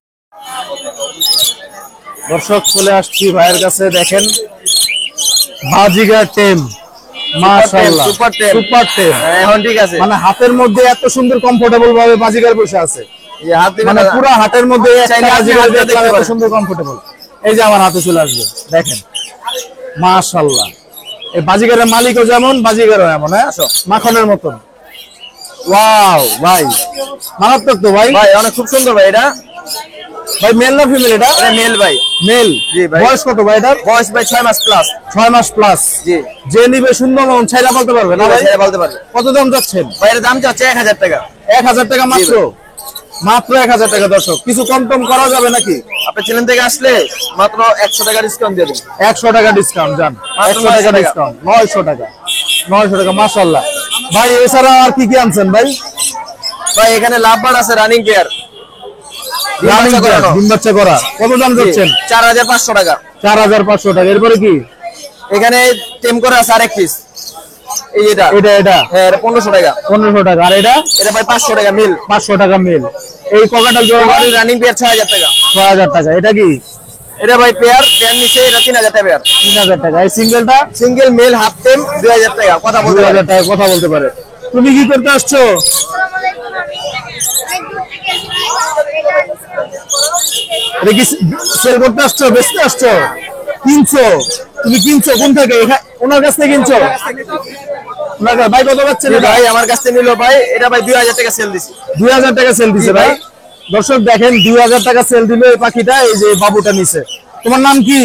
দর্শক চলে আসছি ভাইয়ের কাছে, দেখেন বাজিগার টেম, মাশাআল্লাহ সুপার টেম। সুপার টেম। এখন ঠিক আছে, মানে হাতের মধ্যে এত সুন্দর কমফোর্টেবল ভাবে বাজিগার বসে আছে, এই হাত দিবেন মানে না। পুরো হাতের মধ্যে একটা চাইলে আপনি বাজিগার হাতে দেখলাম, দেখতে এত পারেন। সুন্দর কমফোর্টেবল। এই যে আমার হাতে চলে আসবে, দেখেন মাশাআল্লাহ। এই বাজিগারের মালিকও যেমন, বাজিগারও এমন, হ্যাঁ মাখনের মতন। ওয়াও ভাই, মারাত্মক তো ভাই। ভাই অনেক খুব সুন্দর ভাই। এটা ভাই মেল না ফিমেল এটা? এটা মেল ভাই। মেল। জি ভাই। বয়স কত ভাই এটার? বয়স ভাই 6 মাস প্লাস। 6 মাস প্লাস। জি, যে নিবে সুন্দর মন ছাইরা বলতে পারবে না ভাই? ছেড়ে বলতে পারবে। কত দাম যাচ্ছেন? ভাই এর দাম চাচ্ছে 1000 টাকা। 1000 টাকা মাত্র? মাত্র 1000 টাকা। দর্শক কিছু কম টম করা যাবে নাকি? আপনি চ্যানেল থেকে আসলে মাত্র 100 টাকা ডিসকাউন্ট দিয়ে দেব। 100 টাকা ডিসকাউন্ট জান, মাত্র 100 টাকা 900 টাকা। ডিসকাউন্ট, 900 টাকা, 900 টাকা। মাশাআল্লাহ ভাই। এছাড়া আর কি কি আনছেন ভাই? ভাই এখানে লাভবার্ড আছে, রানিং পেয়ার, রানিং ডিম বাচ্চা করা। কত দাম যাচ্ছেন? 4500 টাকা। 4500 টাকা। এরপরে কি? এখানে টেম করে আছে আরেক পিস, এই এটা এটা এটা হ্যাঁ, এটা 1500 টাকা। 1500 টাকা। আর এটা এটা ভাই 500 টাকা মিল। 500 টাকা মেল। এই ককাটাল জোড়া রানিং পেয়ার 6000 টাকা। 6000 টাকা। এটা কি? এটা ভাই পেয়ার নিচে, এটা 3000 টাকা পেয়ার। 3000 টাকা। এই সিঙ্গেলটা সিঙ্গেল মেল হাফ টেম 2000 টাকা। কথা বলতে পারে। 2000 টাকা কথা বলতে পারে। তুমি কি করতে আসছো? এটা কি সেল করতে আসছো, বেচতে আসছো, কিনছো? তুমি কিনছো কোন থেকে? ওনার কাছ থেকে কিনছো? ওনার কাছে ভাই কত পাচ্ছেন? এই ভাই আমার কাছে নিল ভাই, এটা ভাই 2000 টাকা সেল দিছি। 2000 টাকা সেল দিছে ভাই। দর্শক দেখেন 2000 টাকা সেল দিল এই পাখিটা, এই যে বাবুটা নিছে। তোমার নাম কি?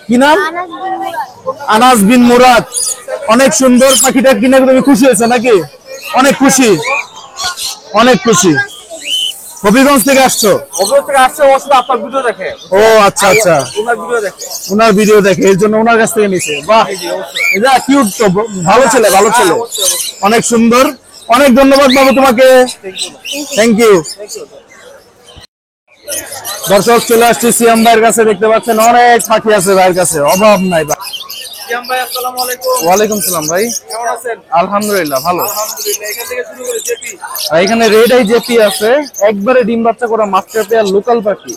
কি নাম? আনাস বিন মুরাদ। অনেক সুন্দর পাখিটা কিনে তুমি খুশি হয়েছে নাকি? অনেক খুশি, অনেক খুশি। হবিগঞ্জ থেকে আসছো? ওপর থেকে আসছে, ও শুধু আপনার ভিডিও দেখে, ও আচ্ছা আচ্ছা, ওনার ভিডিও দেখে। ওনার ভিডিও দেখে এর জন্য ওনার কাছ থেকে নিছে। বাহ, এটা কিউট তো, ভালো ছেলে, ভালো ছেলে, অনেক সুন্দর। অনেক ধন্যবাদ বাবু তোমাকে, থ্যাংক ইউ। দর্শক চলে আসছি সিয়াম ভাইয়ের কাছে, দেখতে পাচ্ছেন অনেক পাখি আছে ভাইয়ের কাছে, অভাব নাই ভাই। সিয়াম ভাই আসসালামু আলাইকুম। ওয়ালাইকুম সালাম ভাই, কেমন আছেন? আলহামদুলিল্লাহ ভালো। আলহামদুলিল্লাহ। এখান থেকে শুরু করে জেপি। আর এখানে রেড আই জেপি আছে, একবারে ডিম বাচ্চা করা মাস্টার পেয়ার লোকাল পাখি,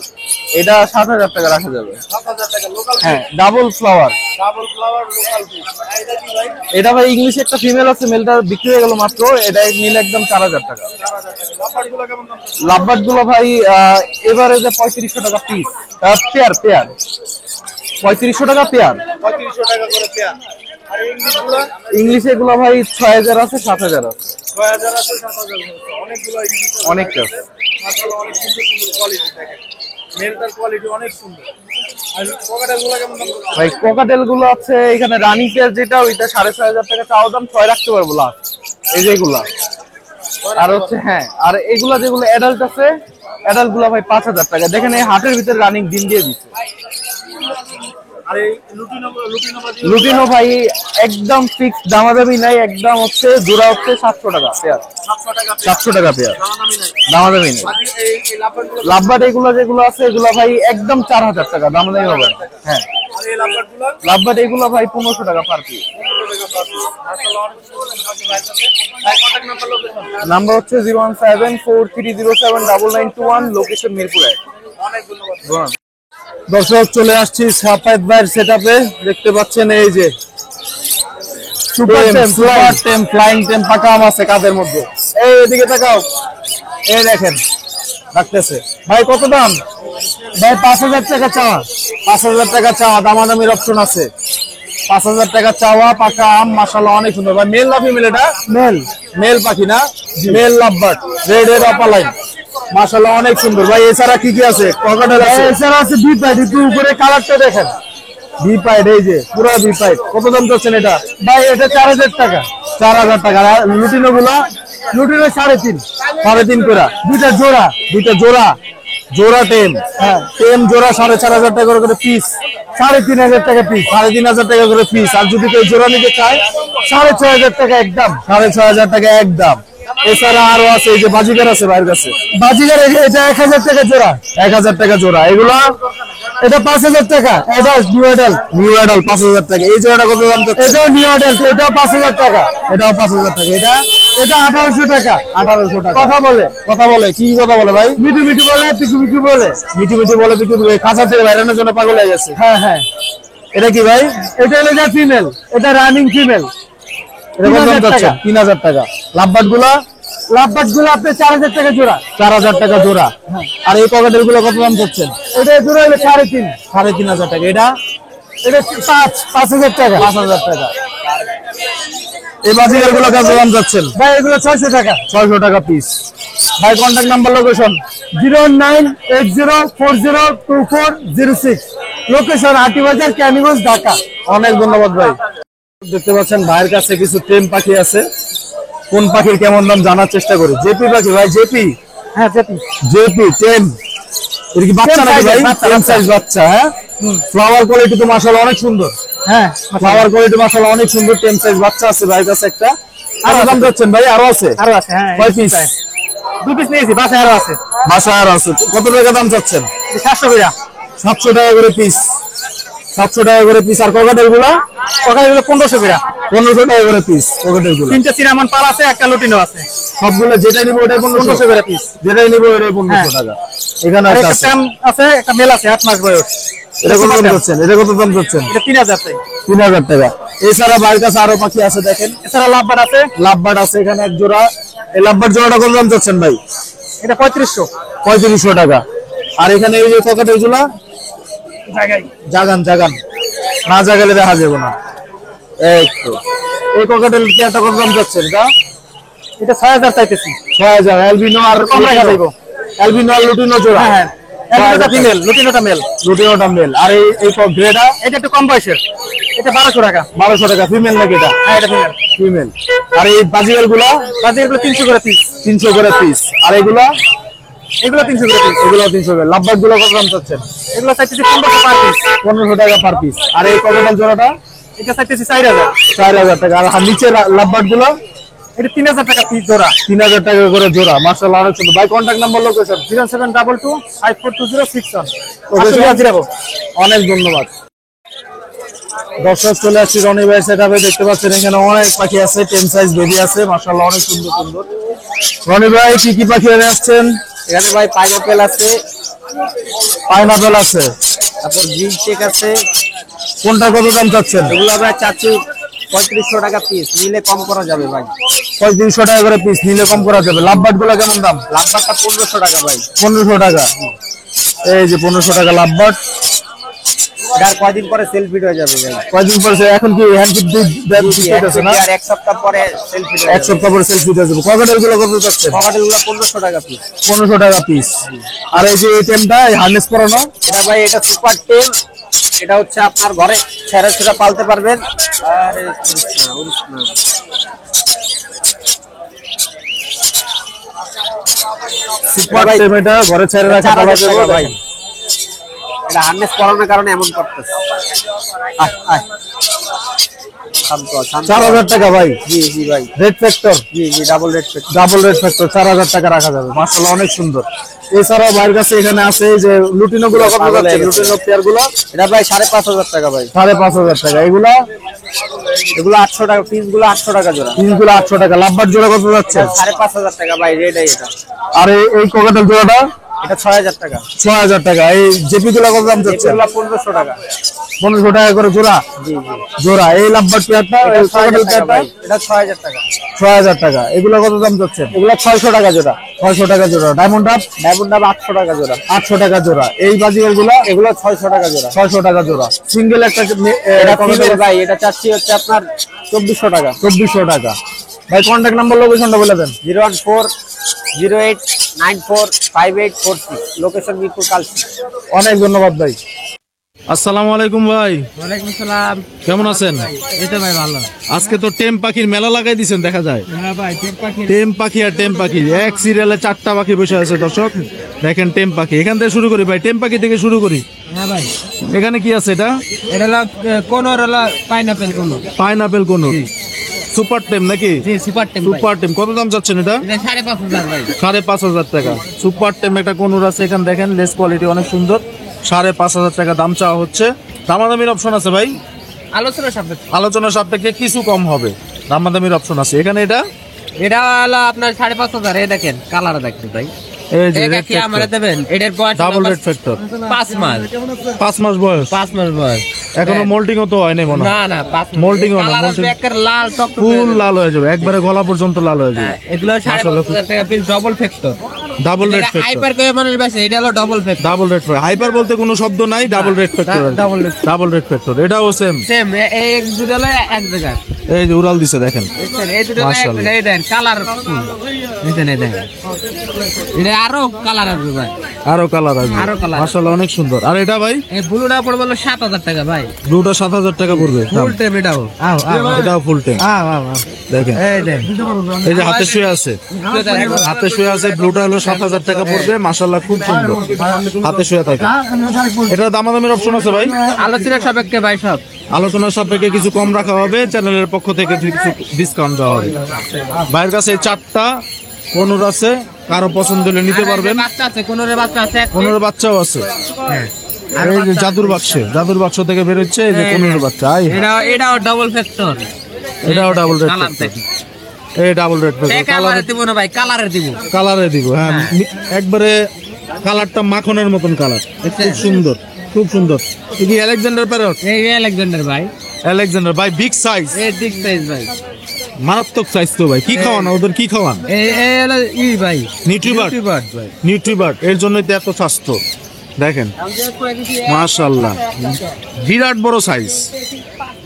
এটা 7,000 টাকা রাখা যাবে। 7,000 টাকা লোকাল হ্যাঁ, double flower. Double flower local piece. এটা কি ভাই? এটা ভাই ইংলিশে একটা ফিমেল আছে, মেলটা বিক্রি হয়ে গেল মাত্র, এটা নিলে একদম 4,000 টাকা। 4,000 টাকা। লাফারগুলো কেমন দাম? লাভবার্ড গুলো ভাই এবারে যে 3500 টাকা পিস, পেয়ার পেয়ার 3500 টাকা পেয়ার। 3500 টাকা করে পেয়ার। আর ইংলিশগুলো ইংলিশে এগুলো ভাই 6,000 আছে, 7,000 আছে, 6000 আছে, 7000 আছে। অনেকগুলো ইংলিশ অনেকটা। মাশাআল্লাহ, অনেক সুন্দর সুন্দর কোয়ালিটি দেখেন। মেলটার কোয়ালিটি অনেক সুন্দর। আর কোকাটেলগুলো কেমন দাম? ভাই কোকাটেল গুলো আছে এখানে রানিং পেয়ার যেটা, ওইটা 6,500 টাকা চাওয়া দাম, 6 রাখতে পারবো লাস্ট। এই যে এগুলা, আর হচ্ছে হ্যাঁ, আর এগুলা যেগুলো অ্যাডাল্ট আছে, অ্যাডাল্ট গুলা ভাই 5,000 টাকা। দেখেন এই হাটের ভিতরে রানিং ডিম দিয়ে দিচ্ছে। আর এই লুটিনো লুটিনো ভাই একদম ফিক্সড, দামাদামি নাই, একদম হচ্ছে জোড়া হচ্ছে 700 টাকা পেয়ার, 700 টাকা 700 টাকা পেয়ার, দামি নাই। দামাদামি নেই। আর এই লাফারগুলো লাভবার্ড এগুলো যেগুলো আছে এগুলো ভাই একদম 4,000 টাকা, দামাদামি হবে না। হ্যাঁ, আর এই লাফারগুলো লাভবার্ড এগুলো ভাই 1500 টাকা পার পিস। মাশাআল্লাহ অনেক সুন্দর ভাই আছে। ভাই কন্টাক্ট নাম্বার লোকেশন। নাম্বার হচ্ছে 01743079921, লোকেশন মিরপুর 1। অনেক ধন্যবাদ। দর্শক চলে আসছি সাফায়েত ভাইয়ের সেটআপে, দেখতে পাচ্ছেন এই যে সুপার টেম ফ্লাইং টেম পাকা আম আছে কাদের মধ্যে। এই এদিকে তাকাও, এই দেখেন রাখতেছে। ভাই কত দাম? ভাই 5,000 টাকা চাওয়া, 5,000 টাকা চাওয়া, দামাদামির অপশন আছে। 5,000 টাকা চাওয়া, পাকা আম, মাশাআল্লাহ অনেক সুন্দর। ভাই মেল না ফিমেল? এটা মেল, মেল পাখি না, মেল লাভবার্ড, রেড এর অপালাইন, মাশাআল্লাহ অনেক সুন্দর। ভাই এছাড়া কি কি আছে? ককাটেল আছে, এছাড়া আছে বিপাইড, একটু উপরে কালারটা দেখেন, বিপাইড, এই যে পুরো বিপাইড। কত দাম চাচ্ছেন এটা? ভাই এটা 4,000 টাকা, 4,000 টাকা। আর লুটিনো গুলা? লুটিনো 3.5, 3.5 করে, দুইটা জোড়া, দুইটা জোড়া, জোড়া টেম, হ্যাঁ টেম জোড়া 4,500 টাকা করে পিস, 3,500 টাকা পিস, 3,500 টাকা করে পিস। আর যদি কেউ জোড়া নিতে চায় 6,500 টাকা একদম, 6,500 টাকা একদম। এছাড়া আরো আছে, এই যে বাজিগার আছে ভাইয়ের কাছে, বাজিগার এটা 1,000 টাকা জোড়া, 1,000 টাকা জোড়া। এগুলা এটা 5,000 টাকা, এটা নিউ অ্যাডাল্ট, নিউ অ্যাডাল্ট 5,000 টাকা। এই জোড়াটা কত দাম? এটাও নিউ অ্যাডাল্ট, এটাও 5,000 টাকা, এটাও 5,000 টাকা। এটা এটা 1,800 টাকা, 1,800 টাকা। কথা বলে, কথা বলে, কি কথা বলে ভাই? মিঠু মিঠু বলে, পিকু পিকু বলে, মিঠু মিঠু বলে, পিকু পিকু। খাঁচা থেকে বাইরানোর জন্য পাগল হয়ে গেছে। হ্যাঁ হ্যাঁ। এটা কি ভাই? এটা হলো যা ফিমেল, এটা রানিং ফিমেল। এটা কত দাম চাচ্ছেন? 3,000 টাকা। লাভবার্ড গুলা? লাভবার্ড গুলো আপনি 4,000 টাকা জোড়া, 4,000 টাকা জোড়া। আর এই পকেটের গুলো কত দাম চাচ্ছেন? এটা জোড়া হলো 3,500, 3,500 টাকা। এটা এটা 5,000 টাকা, 5,000 টাকা। এই বাজিগার গুলো কত দাম চাচ্ছেন? ভাই এগুলো 600 টাকা, 600 টাকা পিস। ভাই contact number location 09880402406, location Hatibazar, Keraniganj, Dhaka. অনেক ধন্যবাদ ভাই। দেখতে পাচ্ছেন ভাইয়ের কাছে কিছু টেম পাখি আছে, কোন পাখির কেমন দাম জানার চেষ্টা করি। জেপি পাখি ভাই, জেপি? হ্যাঁ জেপি, জেপি টেম। এর কি বাচ্চা নাকি ভাই? টেম সাইজ বাচ্চা। হ্যাঁ, ফ্লাওয়ার কোয়ালিটি তো মাশাআল্লাহ অনেক সুন্দর। হ্যাঁ, ফ্লাওয়ার কোয়ালিটি মাশাআল্লাহ অনেক সুন্দর। টেম সাইজ বাচ্চা আছে ভাইয়ের কাছে একটা। আর দাম যাচ্ছেন ভাই? আরো আছে, আরো আছে। হ্যাঁ, কয় পিস? 2 পিস নিয়েছি, বাসায় আরো আছে, বাসায় আরো আছে। কত টাকা দাম চাচ্ছেন? 700 টাকা, 700 টাকা করে পিস, 700 টাকা করে পিস। আর ককাটেল গুলা? ককাটেল গুলো 1500 টাকা, 1500 টাকা করে পিস ককাটেল গুলো। 3টা সিনামন পাল আছে, একটা লুটিনো আছে। সবগুলো যেটা নিব ওটাই 1500 করে পিস, যেটাই নিব ওটাই 1500 টাকা। এখানে একটা টেম আছে, একটা মেল আছে 8 মাস বয়স। এটা কত দাম চাচ্ছেন? এটা কত দাম চাচ্ছেন? এটা 3,000 টাকা, 3,000 টাকা। এছাড়া বাইরের কাছে আরো পাখি আছে দেখেন। এছাড়া লাভবার্ড আছে, লাভবার্ড আছে এখানে এক জোড়া। এই লাভবার্ড জোড়াটা কত দাম চাচ্ছেন ভাই? এটা 3500, 3500 টাকা। আর এখানে এই যে ককাটেল গুলা জাগান, জাগান না জাগালে দেখা যাবে না। এই তো এই ককাটেল কি একটা কত দাম যাচ্ছে? এটা 6,000 চাইতেছি, 6,000। অ্যালবিনো আর কম রাখা যাইবো, অ্যালবিনো আর লুটিনো জোড়া। হ্যাঁ, অ্যালবিনোটা ফিমেল, লুটিনোটা মেল, লুটিনোটা মেল। আর এই এই গ্রেডা, এটা একটু কম বয়সের, এটা 1200 টাকা, 1200 টাকা। ফিমেল নাকি এটা? হ্যাঁ এটা ফিমেল, ফিমেল। আর এই বাজিগার গুলা? বাজিগার গুলো 300 করে পিস, 300 করে পিস। আর এগুলা এগুলো 300 করে পিস। এগুলো 300 করে। লাভবার্ড গুলো কত দাম চাচ্ছেন? এগুলো চাইতেছি 1500 পার পিস। 1500 টাকা পার পিস। আর এই ককাটেল জোড়াটা এটা চাইতেছি 4000। 4000 টাকা। আর নিচের লাভবার্ড গুলো এটা 3000 টাকা পিস জোড়া। 3000 টাকা করে জোড়া। মাশাআল্লাহ অনেক সুন্দর। ভাই কন্টাক্ট নাম্বার লোকেশন 0722 542061। লোকেশন আসলে যাবো। অনেক ধন্যবাদ। দর্শক চলে আসছি রনি ভাই সেটআপে। দেখতে পাচ্ছেন এখানে অনেক পাখি আছে, 10 সাইজ বেবি আছে, মাশাআল্লাহ অনেক সুন্দর সুন্দর। রনি ভাই কি কি পাখি এনে আসছেন? এখানে ভাই পাইনাপেল আছে, পাইনাপেল আছে, তারপর গ্রিন চেক আছে। কোনটা কত দাম চাচ্ছেন? এগুলো আমরা চাচ্ছি 3500 টাকা পিস, নিলে কম করা যাবে ভাই। 3500 টাকা করে পিস, নিলে কম করা যাবে। লাভবার্ড গুলো কেমন দাম? লাভবারটা 1500 টাকা ভাই। 1500 টাকা। এই যে 1500 টাকা লাভবার্ড। এটা আর কয়দিন পরে সেল ফিট হয়ে যাবে ভাই। কয়দিন পরে এখন কি হ্যান্ড ফিট দিতেছে না? আর এক সপ্তাহ পরে সেল ফিট এক সপ্তাহ পরে সেলফি দিতে যাবে। ককাটেল গুলো কত চাচ্ছেন? পকেটগুলো 1500 টাকা পিস। 1500 টাকা পিস। আর এই যে এই টেমটা হার্নেস পরানো, এটা ভাই এটা সুপার টেম। এটা হচ্ছে আপনার ঘরে ছেড়ে ছেড়ে পালতে পারবেন। আর সুপার টেম, এটা ঘরে ছেড়ে রাখা পাওয়া যাবে ভাই। এটা হার্নেস পরানোর কারণে এমন করতেছে। আয় আয় শান্ত শান্ত। 4000 টাকা ভাই। জি জি ভাই, রেড ফ্যাক্টর, জি জি ডাবল রেট পেট। ডাবল রেড ফ্যাক্টর 4000 টাকা রাখা যাবে। মাশাআল্লাহ অনেক সুন্দর। এছাড়াও ভাইয়ের কাছে এখানে আছে এই যে লুটিনো গুলো কত যাচ্ছে? লুটিনো পেয়ার গুলো এটা ভাই 5500 টাকা ভাই। 5500 টাকা। এগুলা এগুলো 800 টাকা পিস, গুলো 800 টাকা জোড়া। পিসগুলো 800 টাকা। লাভবার্ড জোড়া কত যাচ্ছে? 5500 টাকা ভাই রেট এটা। আর এই কোকাটেল জোড়াটা এটা 6000 টাকা। 6000 টাকা। এই জেপি গুলো কত দাম যাচ্ছে? এগুলো 1500 টাকা। 1500 টাকা করে জোড়া। জি জি জোড়া। এই লাভবার্ড পেয়ারটা, এই কোকাটেল টাকা পেয়ারটা ভাই। এটা 6000 টাকা। 6000 টাকা। এগুলো কত দাম যাচ্ছে? এগুলো 600 টাকা জোড়া। 600 টাকা জোড়া। ডায়মন্ড আপ ডায়মন্ড আপ 800 টাকা জোড়া। 800 টাকা জোড়া। এই বাজিগার গুলো এগুলো 600 টাকা জোড়া। 600 টাকা জোড়া। সিঙ্গেল একটা এটা কোকাটেল ফিমেল ভাই, এটা চাচ্ছি হচ্ছে আপনার 2400 টাকা। 2400 টাকা। ভাই কন্ট্যাক্ট নাম্বার লোকেশনটা বলে দেন। 01408945846, লোকেশন মিরপুর কালচি। অনেক ধন্যবাদ ভাই। আসসালামু আলাইকুম ভাই, ওয়ালাইকুম সালাম। কেমন আছেন? এই তো ভাই ভালো। আজকে তো টেম পাখির মেলা লাগাই দিয়েছেন দেখা যায়। হ্যাঁ ভাই, টেপ পাখি। টেম পাখি আর টেম পাখি, এক সিরিয়ালে 4টা পাখি বসে আছে দর্শক। দেখেন টেম পাখি, এখান থেকে শুরু করি ভাই, টেম পাখি থেকে শুরু করি। হ্যাঁ ভাই, এখানে কি আছে? এটা এটা হলো কোনোর হলো পাইনাপেল কোনো। পাইনাপেল কোন সুপার টেম নাকি? জি সুপার টেপ ভাই। সুপার টেম কত দাম চাচ্ছেন এটা? এটা 5500 ভাই। 5500 টাকা। সুপার টেম একটা কোনুর আছে এখানে, দেখেন লেস কোয়ালিটি অনেক সুন্দর। 5500 টাকা দাম চাওয়া হচ্ছে। দামাদামির অপশন আছে ভাই, আলোচনা সাপেক্ষে। আলোচনা সাপেক্ষে কিছু কম হবে, দামাদামির অপশন আছে এখানে। এটা এটা হলো আপনার 5500। এই দেখেন কালার দেখতে ভাই। এই যে এটা কি আমারে দেবেন? এটার বয়স ডাবল রেড ফ্যাক্টর, 5 মাস। 5 মাস বয়স, 5 মাস বয়স। এখনো মোল্টিংও তো হয়নি মনে হয়। না না, 5 মাস। Molting ও না, কালার molting। বেকার লাল টক ফুল লাল হয়ে যাবে, একবারে গলা পর্যন্ত লাল হয়ে যাবে। এগুলো 5500 টাকা piece, double factor. Double red factor, hyper কয় মানুষ বেচে, এটা হলো double factor. Double red factor. Hyper বলতে কোনো শব্দ নাই, double red factor. double red double red factor এটাও সেম। সেম এই দুটো হলো এক জায়গা। এই যে উড়াল দিছে দেখেন, দেখছেন এই দুটো হলো এক মাশাআল্লাহ। জায়গা। এই দেখেন কালার দেখেন, এই দেখেন এটা আরো কালার আসবে ভাই। আরো কালার আছে, আরো colour মাশাআল্লাহ অনেক সুন্দর। আর এটা ভাই এই ব্লুটা পড়বে হলো 7000 টাকা ভাই। ব্লুটা 7000 টাকা পড়বে। ফুল টেপ এটাও। আও আও এটাও ফুল টেম আও। দেখেন। এই দেখ, এই যে হাতে শুয়ে আছে, হাতে শুয়ে আছে, ব্লুটা হলো 7000 টাকা পড়বে। মাশাআল্লাহ খুব সুন্দর, হাতে শুয়ে থাকে। এটা দামাদামির অপশন আছে ভাই, আলোচনা সাপেক্ষে ভাই সব। আলোচনার সাপেক্ষে কিছু কম রাখা হবে, চ্যানেলের পক্ষ থেকে কিছু ডিসকাউন্ট দেওয়া হবে। ভাইয়ের কাছে 4টা কোনুর আছে, কারো পছন্দ হলে নিতে পারবেন। বাচ্চা আছে, কোনোরে বাচ্চা আছে। কোনুর বাচ্চাও আছে। আর এই যে জাদুর বাক্স থেকে বেরোচ্ছে এই যে কোনুর বাচ্চা। এটাও ডাবল ফ্যাক্টর। এটাও ডাবল রেড কালার ফ্যাক্টর। দেখেন। এই ডাবল রেড ফ্যাক্টর কালারে দিব না ভাই, কালারে দিব। কালারে দিব। হ্যাঁ, একবারে কালারটা মাখনের মতন কালার, খুব সুন্দর, খুব সুন্দর। এই কি আলেকজান্ডার প্যারট? এই আলেকজান্ডার ভাই, আলেকজান্ডার ভাই, বিগ সাইজ, এই বিগ সাইজ ভাই, মারাত্মক সাইজ তো ভাই। কি খাওয়ান ওদের, কি খাওয়ান? এই হলো ভাই নিউট্রিবার্ড, ভাই। নিউট্রিবার্ড, এর জন্যই তো এত স্বাস্থ্য। দেখেন মাশাআল্লাহ, বিরাট বড় সাইজ।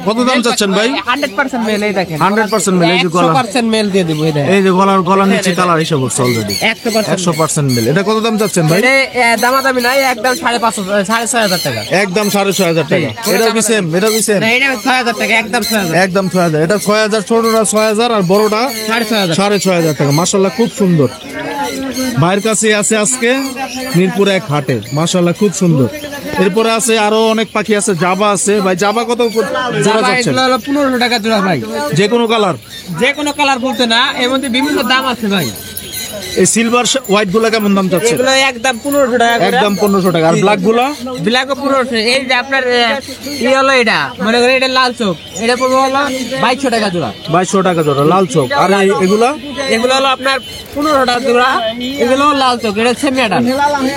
কত দাম চাচ্ছেন ভাই? 100% মেল। এই দেখেন 100% মেল। এই যে গলা, 100% মেল দিয়ে দিব। এই দেখেন, এই যে গলার নিচে কালার হিসাব হচ্ছে অলরেডি 100% 100% মেল। এটা কত দাম চাচ্ছেন ভাই? দামাদামি নাই, একদম 5500 6500 টাকা। একদম 6500 টাকা। এটা কি সেম? এটা কি সেম? না, এটা 6000 টাকা, একদম 6000। একদম 6000। এটা 6000, ছোটটা 6000 আর বড়টা 6500। 6500 টাকা। মাশাআল্লাহ খুব সুন্দর। ভাইয়ের কাছে আছে আজকে মিরপুর 1 হাটে, মাশাআল্লাহ খুব সুন্দর। এরপরে আছে আরো অনেক পাখি আছে, জাবা আছে। ভাই জাবা কত জোড়া যাচ্ছেন? 1500 টাকা জোড়া ভাই। যে কোনো কালার? যে কোনো কালার বলতে না, এর মধ্যে বিভিন্ন দাম আছে ভাই। এই সিলভার হোয়াইট গুলা কেমন দাম যাচ্ছে? এগুলো একদম 1500 টাকা করে। একদম 1500 টাকা। আর ব্ল্যাক গুলা? ব্ল্যাকও 1500। এই যে আপনার হলো এটা, মনে করেন এটা লাল চোখ, এটা পড়বে হলো 2200 টাকা জোড়া। 2200 টাকা জোড়া লাল চোখ। আর এগুলা? এগুলো হলো আপনার 1500 টাকা জোড়া। এগুলো লাল চোখ, এটা সেমি আডাল।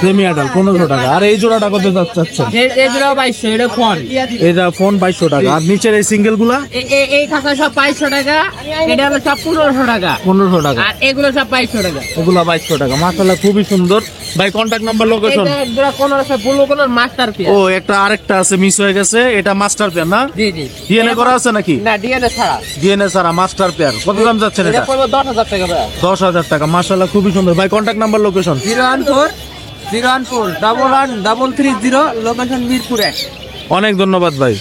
সেমি আডাল 1500 টাকা। আর এই জোড়াটা কত যাচ্ছে? এই জোড়া 2200, এটা ফোন। এটা ফোন 2200 টাকা। আর নিচের এই সিঙ্গেল গুলা? এই খাতা সব 2200 টাকা, এটা হলো সব 1500 টাকা। 1500 টাকা। আর এগুলো সব 2200 টাকা। এগুলা 2200 টাকা। মাশাআল্লাহ খুবই সুন্দর। ভাই কন্টাক্ট নাম্বার, লোকেশন? এটা জোড়া 1500 ব্লু কালার মাস্টার পিস। ও একটা আরেকটা আছে, মিস হয়ে গেছে। এটা মাস্টার পেয়ার না? জি জি। ডিএনএ করা আছে নাকি? না, ডিএনএ ছাড়া। ডিএনএ ছাড়া মাস্টার পেয়ার। কত দাম যাচ্ছে এটা এটা? পড়বে 10000 টাকা ভাই। 10000 টাকা। মাশাআল্লাহ খুবই সুন্দর। ভাই contact number, location? 014 location Mirpur 1। অনেক ধন্যবাদ ভাই।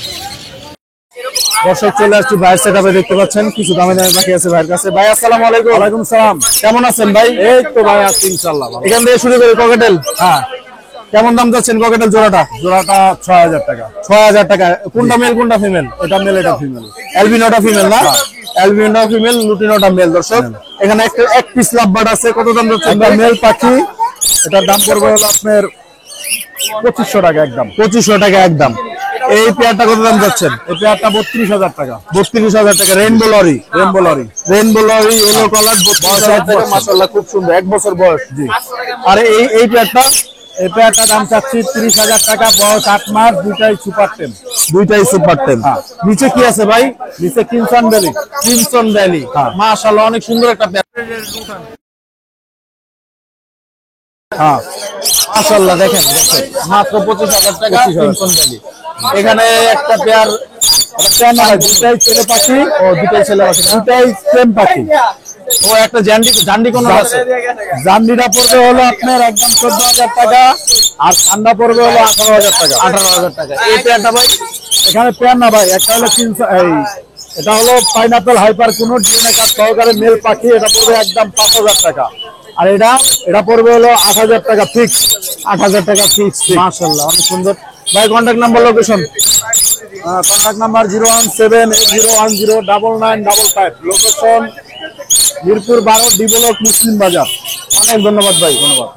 দর্শক চলে আসছি ভাইয়ের সেটআপে, দেখতে পাচ্ছেন কিছু দামে দামে পাখি আছে ভাইয়ের কাছে। ভাই আসসালামু আলাইকুম। ওয়ালাইকুম সালাম। কেমন আছেন ভাই? এই তো ভাই আছি ইনশাআল্লাহ। এখান থেকে শুরু করি ককেটেল। হ্যাঁ, কেমন দাম যাচ্ছেন ককেটেল জোড়াটা? জোড়াটা 6000 টাকা। 6000 টাকা। কোনটা মেল কোনটা ফিমেল? এটা মেল এটা ফিমেল। অ্যালবিনোটা ফিমেল না? অ্যালবিনোটা ফিমেল, লুটিনোটা মেল। দর্শক এখানে এক পিস লাভবার্ড আছে, কত দাম যাচ্ছে? মেল পাখি, এটার দাম পড়বে হলো আপনার 2500 টাকা একদম। 2500 টাকা একদম। এই পেয়ারটা কত দাম যাচ্ছেন? এই পেয়ারটা 32000 টাকা। 32000 টাকা। Rainbow lorry, rainbow lorry, rainbow lorry, yellow colour, 32000 টাকা। মাশাআল্লাহ খুব সুন্দর, 1 বছর বয়স। জি। আর এই পেয়ারটা? এই পেয়ারটা দাম চাচ্ছি 30000 টাকা, বয়স 8 মাস, দুইটাই সুপার টেম। দুইটাই সুপার টেম। হ্যাঁ। নিচে কি আছে ভাই? নিচে ক্রিমসন ভ্যালি। Crimson valley. হ্যাঁ, মাশাআল্লাহ অনেক সুন্দর একটা পেয়ার। হ্যাঁ, মাশাআল্লাহ দেখেন মাত্র 25000 টাকা ক্রিমসন ভ্যালি। এখানে একটা পেয়ার, দুটাই ছেলে পাখি। ও দুটাই ছেলে পাখি, দুটাই সেম পাখি। ও একটা জান্ডি কোন আছে? জান্ডিটা পড়বে হলো আপনার একদম 14000 টাকা, আর ঠান্ডা পড়বে হলো 18000 টাকা। 18000 টাকা। এই পেয়ারটা ভাই? এখানে পেয়ার না ভাই, একটা হলো এটা হলো পাইনাপেল হাইপার কোন ডিএনএ কার্ড সহকারে মেল পাখি। এটা পড়বে একদম 5000 টাকা। আর এটা পড়বে হলো 8000 টাকা ফিক্স। 8000 টাকা ফিক্স। মাশাআল্লাহ অনেক সুন্দর। ভাই contact number, location? Contact number 01780109955। Location Mirpur 12 D block, Muslim Bazar. অনেক ধন্যবাদ ভাই, ধন্যবাদ।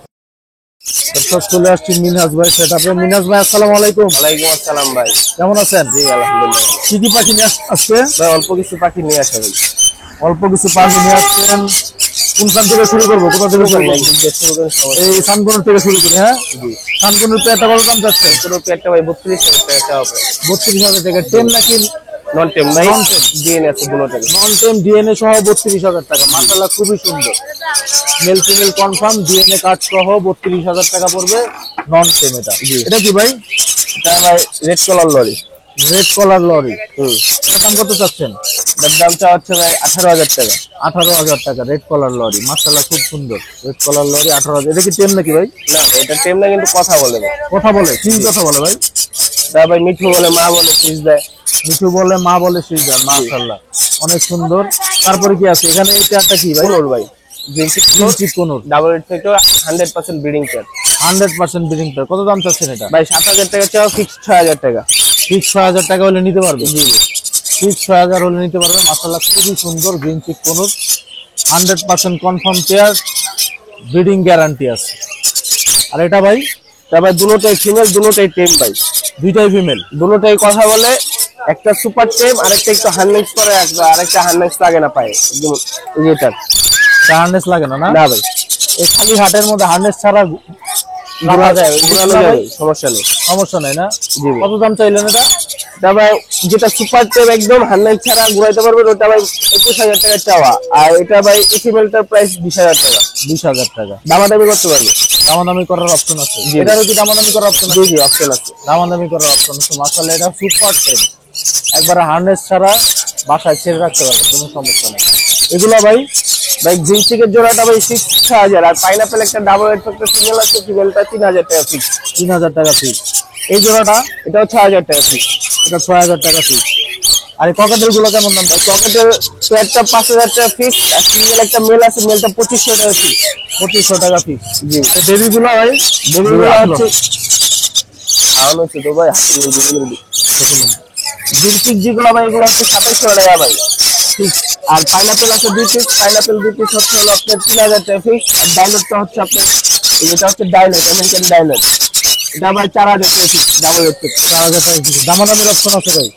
দর্শক চলে আসছি মিনহাজ ভাই সেটআপে। মিনহাজ ভাই আসসালামু আলাইকুম। ওয়ালাইকুম আসসালাম ভাই। কেমন আছেন? জি আলহামদুলিল্লাহ। কি কি পাখি নিয়ে আসছে ভাই অল্প কিছু পাখি নিয়ে আসা ভাই। অল্প কিছু পাখি নিয়ে আসছেন। কোন স্থান থেকে শুরু করবো? কোথা থেকে শুরু করবো? এই সানকোন থেকে শুরু করি। হ্যাঁ, সানকোনের পেয়ারটা কত দাম যাচ্ছে? কোনো পেয়ারটা ভাই 32000 টাকা চাওয়া হবে। 32000 টাকা। টেম নাকি নন টেম ভাই? নন টেম। ডিএনএ আছে দুটোতে। নন টেম ডিএনএ সহ 32000 টাকা। মাশাআল্লাহ খুবই সুন্দর। Male female confirm, DNA card সহ 32000 টাকা পড়বে। নন টেম এটা। এটা কি ভাই? এটা ভাই রেড কালার লরি। রেড কলার লরি। এটার দাম কত চাচ্ছেন? এর দাম চাওয়া হচ্ছে ভাই 18000 টাকা। 18000 টাকা। রেড কলার লরি, মাশাআল্লাহ খুব সুন্দর। রেড কলার লরি 18000। এটা কি টেম নাকি ভাই? না ভাই এটা টেম না, কিন্তু কথা বলে ভাই। কথা বলে? কি কথা বলে ভাই? তা ভাই মিঠু বলে, মা বলে, ফিস দেয়। মিঠু বলে, মা বলে, সিজার। মাশাআল্লাহ অনেক সুন্দর। তারপরে কি আছে এখানে? এই পেয়ারটা কি ভাই? কোনোর ভাই জিনচিক কোনর। ডাবল রেড থেকে 100% ব্রিডিং পেয়ার। 100% breeding pair. কত দাম চাচ্ছেন এটা? ভাই 7000 টাকা চাওয়া, ফিক্স 6000 টাকা। ফিক্স 6000 টাকা হলে নিতে পারবে? জি, ফিক্স 6000 হলে নিতে পারবে। মাশাআল্লাহ খুবই সুন্দর জিনচিক কোনর। 100% কনফার্ম পেয়ার, ব্রিডিং গ্যারান্টি আছে। আর এটা ভাই? তারপর দুটোটাই ফিমেল, দুটোটাই টেম ভাই। দুইটাই ফিমেল, দুটোটাই কথা বলে। একটা সুপার টেম, আরেকটা একটু হার্নেক্স করে, আরেকটা হার্নেক্স লাগে না পায়ে একদম। এটার হার্নেস লাগে না? না ভাই, এই খালি হাটের মধ্যে হার্নেস ছাড়া ঘোরা যায়, ঘোরানো যাবে, সমস্যা নেই। সমস্যা নাই না? জি। কত দাম চাইলেন এটা? তারপর যেটা সুপার টেম একদম হার্নেক্স ছাড়া ঘুরাইতে পারবে, ওটা ভাই 21000 টাকা চাওয়া। আর এটা ভাই ফিমেলটার প্রাইস 20000 টাকা। 20000 টাকা। দামাদামি করতে পারবে। দামাদামি করার অপশন আছে? এটারও কি দামাদামি করার অপশন আছে? জি অপশন আছে, দামাদামি করার অপশন আছে। মাশাআল্লাহ এটা সুপার টেম, একবার হার্নেস ছাড়া বাসায় ছেড়ে রাখতে পারবে, কোনো সমস্যা নেই। এগুলো ভাই? ভাই জিনচিকের জোড়াটা ভাই 6000। আর পাইনাপেল একটা ডাবল রেড ফ্যাক্টর ফিমেল আছে, ফিমেলটা 3000 টাকা ফিক্স। 3000 টাকা ফিক্স। এই জোড়াটা? এটাও 6000 টাকা ফিক্স। এটা 6000 টাকা ফিক্স। আর এই ককাটেল গুলো কেমন দাম? পকেটের পেয়ারটা 5000 টাকা ফিক্স। আর ফিমেল একটা মেল আছে, মেলটা 2500 টাকা ফিক্স। 2500 টাকা পিস। জি, বেবি গুলো ভাই, বেবি গুলো হচ্ছে খাওয়ানো হচ্ছে তো ভাই, গিরপিক যেগুলো ভাই, এগুলো হচ্ছে 2700 টাকা ভাই। ঠিক। আর পাইনাপেল আছে 2 পিস, পাইনাপেল 2 পিস হচ্ছে হলো আপনার 3000 টাকা পিস। আর ডাইলেটটা হচ্ছে আপনার, এটা হচ্ছে ডাইলেট, আমেরিকান ডাইলেট। এটা ভাই 4000 টাকা পিস, ডাবল রেট 4000 টাকা পিস। দামাদামির অপশন আছে ভাই?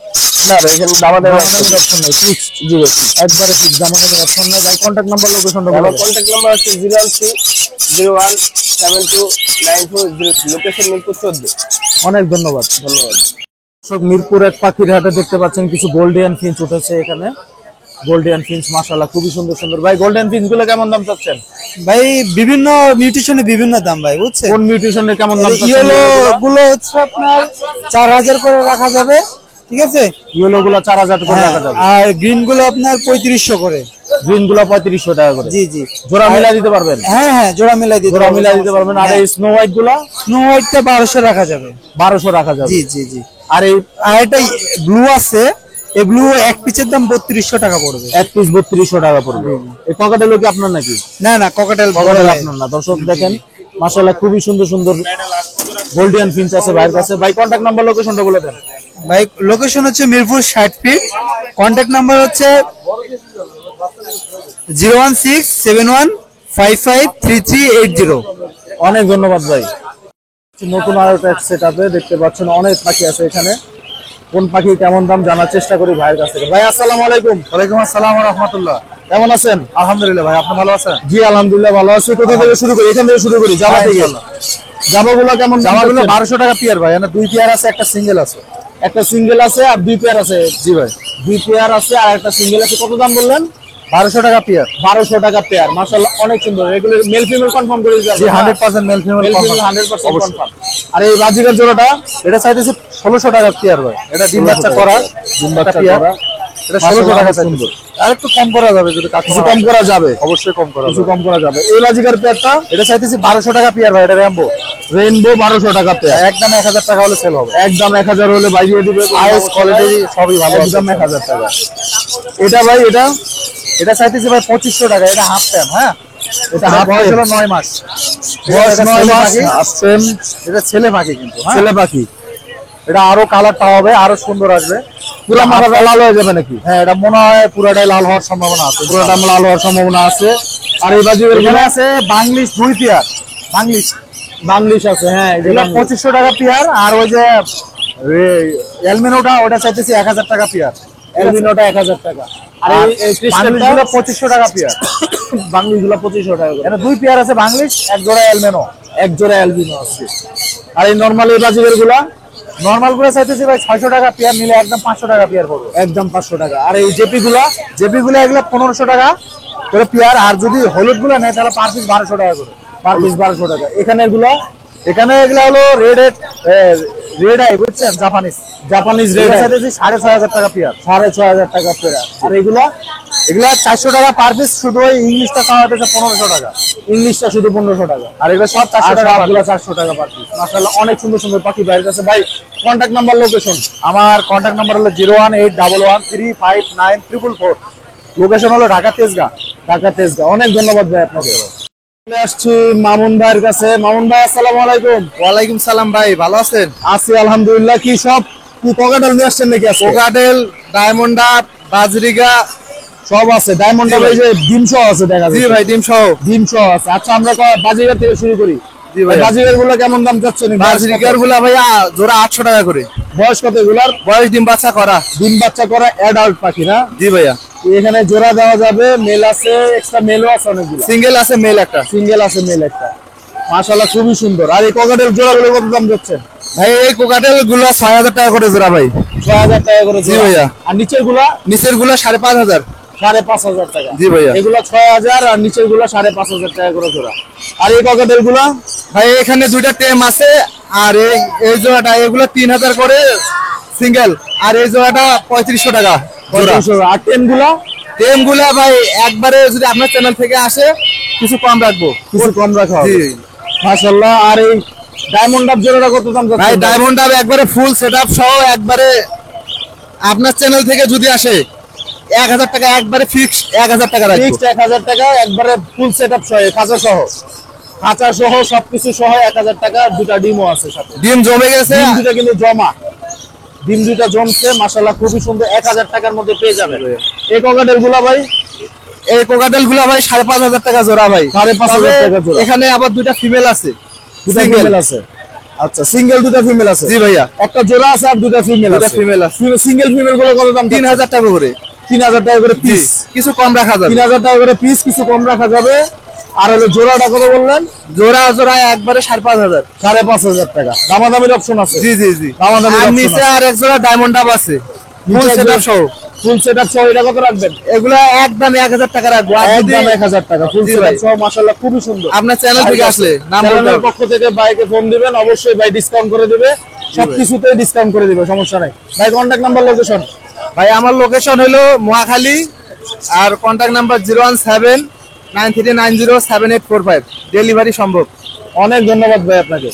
না ভাই এখানে দামাদামি দামাদামির অপশন নাই, ফিক্স। জি ভাই, একবারে ফিক্স, দামাদামির অপশন নাই ভাই। কন্টাক্ট নাম্বার, লোকেশনটা বলুন। আমার কন্ট্যাক্ট নাম্বার হচ্ছে 01301729403, লোকেশন মিরপুর 14। অনেক ধন্যবাদ। দর্শক, মিরপুর এক পাখির হাটে দেখতে পাচ্ছেন কিছু গোল্ডিয়ান ফিঞ্চ উঠেছে এখানে। গোল্ডিয়ান ফিঞ্চ মাশাআল্লাহ খুবই সুন্দর সুন্দর। ভাই গোল্ডেন ফিঞ্চ গুলো কেমন দাম চাচ্ছেন? ভাই বিভিন্ন মিউটেশনে বিভিন্ন দাম ভাই, বুঝছেন? কোন মিউটেশনের কেমন দাম চাচ্ছেন? ইয়েলো গুলো হচ্ছে আপনার 4000 করে রাখা যাবে, ঠিক আছে? ইয়েলো গুলো 4000 করে রাখা যাবে। আর গ্রিন গুলো আপনার 3500 করে। গ্রিন গুলো 3500 টাকা করে। জি জি, জোড়া মিলাই দিতে পারবেন? হ্যাঁ হ্যাঁ, জোড়া মিলাই দিতে জোড়া মিলাই দিতে পারবেন। আর এই স্নো হোয়াইট গুলো? স্নো হোয়াইটটা 1200 রাখা যাবে। 1200 রাখা যাবে। জি জি জি। আর এই আর এটা ব্লু আছে, এই ব্লু এক পিসের দাম 3200 টাকা পড়বে। এক পিস 3200 টাকা পড়বে। এই ককাটেল কি আপনার নাকি? না না, ককাটেল ককাটেল আপনার না। দর্শক দেখেন মাশাআল্লাহ খুবই সুন্দর সুন্দর গোল্ডিয়ান ফিঞ্চ আছে ভাইয়ের কাছে। ভাই কন্টাক্ট নাম্বার, লোকেশনটা বলে দেন। ভাই লোকেশন হচ্ছে মিরপুর 60 ফিট। কন্ট্যাক্ট নাম্বার হচ্ছে 01671553380। অনেক ধন্যবাদ ভাই। নতুন আরো একটা সেটআপে দেখতে পাচ্ছেন অনেক পাখি আছে এখানে। কোন পাখি কেমন দাম জানার চেষ্টা করি ভাইয়ের কাছ থেকে। ভাই আসসালামু আলাইকুম। ওয়ালাইকুম আসসালাম ওয়া রাহমাতুল্লাহ। কেমন আছেন? আলহামদুলিল্লাহ ভাই, আপনি ভালো আছেন? জি আলহামদুলিল্লাহ ভালো আছি। কোথা থেকে শুরু করি? এখান থেকে শুরু করি, জামা থেকে। জামাগুলো কেমন? জামাগুলো 1200 টাকা পেয়ার ভাই, এখানে 2 পেয়ার আছে, একটা সিঙ্গেল আছে। একটা সিঙ্গেল আছে আর 2 পেয়ার আছে। জি ভাই, 2 পেয়ার আছে আর একটা সিঙ্গেল আছে। কত দাম বললেন? 1200 টাকা পেয়ার। 1200 টাকা পেয়ার। মাশাআল্লাহ অনেক সুন্দর। এগুলো মেল ফিমেল কনফার্ম করে দিতে জি, হবে? 100% male female male female 100% confirm. আর এই বাজিকার জোড়াটা? এটা চাইতেছি 1600 টাকা পেয়ার ভাই। এটা ডিম বাচ্চা করা, ডিম বাচ্চা পেয়ার। করা। এটা 1600 টাকা সুন্দর। আর একটু কম করা যাবে যদি কিছু কম করা যাবে? অবশ্যই কম করা কিছু যাবে। কম করা যাবে। এই বাজিকার পেয়ারটা? এটা চাইতেছি 1200 টাকা পেয়ার ভাই, এটা র্যাম্বো। রেইনবো 1200 টাকা পেয়ার। একদম 1000 টাকা হলে সেল হবে। একদম 1000 হলে বাইরে দিবে। আইস কোয়ালিটি সবই ভালো আছে। একদম 1000 টাকা। এটা ভাই, এটা এটা চাইতেছি ভাই 2500 টাকা। এটা হাফ টাইম, হ্যাঁ? এটা এটা হাফ বয়স হলো 9 মাস। বয়স এটা 9 ছেলে মাস। পাখি। আসছেন এটা ছেলে পাখি কিন্তু, হ্যাঁ? ছেলে পাখি। এটা আরো কালারটা হবে, আরো সুন্দর আসবে। পুরা মাথাটা লাল হয়ে যাবে নাকি? হ্যাঁ, এটা মনে হয় পুরাটাই লাল হওয়ার সম্ভাবনা আছে। পুরোটা লাল হওয়ার সম্ভাবনা আছে। আর এই বাজিকার এখানে আছে বাংলিশ 2 পেয়ার। বাংলিশ বাংলিশ আছে। হ্যাঁ, এগুলো 2500 টাকা পেয়ার। আর ওই যে এলমিনোটা, ওটা চাইতেছি 1000 টাকা পেয়ার। এলবিনোটা 1000 টাকা। আর এই ক্রিস্টালটা বাংলিশগুলো 2500 টাকা পেয়ার। বাংলিশগুলো 2500 টাকা করে। এটা 2 পেয়ার আছে বাংলিশ, এক জোড়া এলমেনো। এক জোড়া অ্যালবিনো আছে। আর এই নরমাল এই বাজিকার গুলা? নরমাল গুলো চাইতেছি ভাই 600 টাকা পেয়ার, নিলে একদম 500 টাকা পেয়ার পড়বে। একদম 500 টাকা। আর এই জেপি গুলা? জেপি গুলো এগুলো 1500 টাকা করে পেয়ার। আর যদি হলুদ গুলো নেয় তাহলে পার পিস 1200 টাকা করে। পার পিস 1200 টাকা। এখানে এগুলা? এখানে এগুলো হলো রেড আই, বুঝছেন? জাপানিজ জাপানিজ রেড রেড চাইতেছি 6500 টাকা পেয়ার। 6500 টাকা পেয়ার। আর এগুলা? এগুলা 400 টাকা পার পিস। শুধু ওই ইংলিশটা খাওয়া হচ্ছে 1500 টাকা। ইংলিশটা শুধু 1500 টাকা। আর এগুলো সব 400 টাকা। সবগুলা 400 টাকা পার পিস। মাশাআল্লাহ অনেক সুন্দর সুন্দর পাখি বাইরের কাছে। ভাই কন্টাক্ট নাম্বার, লোকেশন? আমার কন্ট্যাক্ট নাম্বার হলো 01811359444। লোকেশন হলো ঢাকা তেজগাঁ। ঢাকা তেজগাঁ। অনেক ধন্যবাদ ভাই আপনাকে। চলে আসছি মামুন ভাইয়ের কাছে। মামুন ভাই আসসালামু আলাইকুম। ওয়ালাইকুম সালাম ভাই, ভালো আছেন? আছি আলহামদুলিল্লাহ। কি সব কি ককাটেল নিয়ে আসছেন নাকি আজকে? কোকাটেল, ডায়মন্ড ডাব, বাজরিগা সব আছে। ডায়মন্ড ডাব এই যে ডিম সহ আছে দেখা জি যাচ্ছে। ভাই, ডিম সহ। ডিম সহ আছে। আচ্ছা আমরা বাজিগার থেকে শুরু করি। জি ভাই। বাজিগার গুলো কেমন দাম চাচ্ছেন? বাজরিগার গুলা ভাইয়া জোড়া 800 টাকা করে। বয়স কত এগুলার? বয়স ডিম বাচ্চা করা। ডিম বাচ্চা করা অ্যাডাল্ট পাখি না? জি ভাইয়া। এখানে জোড়া দেওয়া যাবে। মেল আছে, এক্সট্রা মেলও আছে অনেকগুলো। সিঙ্গেল আছে, মেল একটা। সিঙ্গেল আছে, মেল একটা। মাশাআল্লাহ খুবই সুন্দর। আর এই ককাটেল জোড়াগুলো কত দাম যাচ্ছে? ভাই এই কোকাটেল গুলো 6000 টাকা করে জোড়া ভাই। 6000 টাকা করে জি জোড়া। ভাইয়া। আর নিচের গুলা? নিচের গুলো 5500। 5500 টাকা। জি ভাইয়া। এগুলা 6000 আর নিচের গুলা 5500 টাকা করে জোড়া। আর এই ককাটেল গুলা? ভাই এখানে দুইটা টেম আছে। আর এই জোড়াটা এগুলো 3000 করে সিঙ্গেল। আর এই জোড়াটা 3500 টাকা জোড়া। 3500। আর টেন গুলা? টেম গুলা ভাই একবারে যদি আপনার চ্যানেল থেকে আসে কিছু কম রাখবো। কিছু কম রাখা হবে। জি। মাশাআল্লাহ। আর এই ডায়মন্ড ডাব জোড়াটা কত দাম যাচ্ছে? ভাই ডায়মন্ড ডাব একবারে ফুল সেটআপ সহ একবারে আপনার চ্যানেল থেকে যদি আসে 1000 টাকা একবারে ফিক্স, 1000 টাকা রাখবো। ফিক্সড 1000 টাকা একবারে ফুল সেটআপ সহ, খাঁচা সহ সবকিছু সহ 1000 টাকা। দুটা ডিমও আছে সাথে, ডিম জমে গেছে, ডিম দুটা কিন্তু জমা, ডিম দুটা জমছে মাশাআল্লাহ, খুবই সুন্দর। 1000 টাকার মধ্যে পেয়ে যাবেন। এই ককাটেল গুলা ভাই, এই কোকাটেল গুলা ভাই 5500 টাকা জোড়া ভাই। 5500 টাকা জোড়া। এখানে আবার দুইটা ফিমেল আছে, দুটা Single। ফিমেল আছে। আচ্ছা, সিঙ্গেল দুটা ফিমেল আছে। জি ভাইয়া, একটা জোড়া আছে আর দুটা ফিমেল দুটা আছে। female আছে। সিঙ্গেল ফিমেল গুলো কত দাম? 3000 টাকা করে। 3000 টাকা করে পিস। কিছু কম রাখা যাবে। 3000 টাকা করে পিস, কিছু কম রাখা যাবে। আর হলো জোড়াটা কত বললেন? জোড়া জোড়া একবারে 5500। 5500 টাকা। দামাদামির অপশন আছে। জি জি জি। দামাদামির আর option নিচে আছে। আর এক জোড়া ডায়মন্ড ডাব আছে, ফুল নিচে সেটআপ সহ। ফুল সেটআপ সহ এটা কত রাখবেন? এগুলা একদম 1000 টাকা রাখবো। আর যদি একদম 1000 টাকা ফুল জি সেটআপ ভাই। সহ মাশাআল্লাহ খুবই সুন্দর। আপনার চ্যানেল থেকে আসলে নাম বলতে চ্যানেলের হবে। পক্ষ থেকে ভাইকে ফোন দিবেন, অবশ্যই ভাই ডিসকাউন্ট করে দিবে, সবকিছুতে ডিসকাউন্ট করে দিবে, সমস্যা নাই। ভাই কন্টাক্ট নাম্বার, লোকেশন? ভাই আমার লোকেশন হলো মহাখালী, আর কন্ট্যাক্ট নাম্বার 01793907845। ডেলিভারি সম্ভব। অনেক ধন্যবাদ ভাই আপনাকে।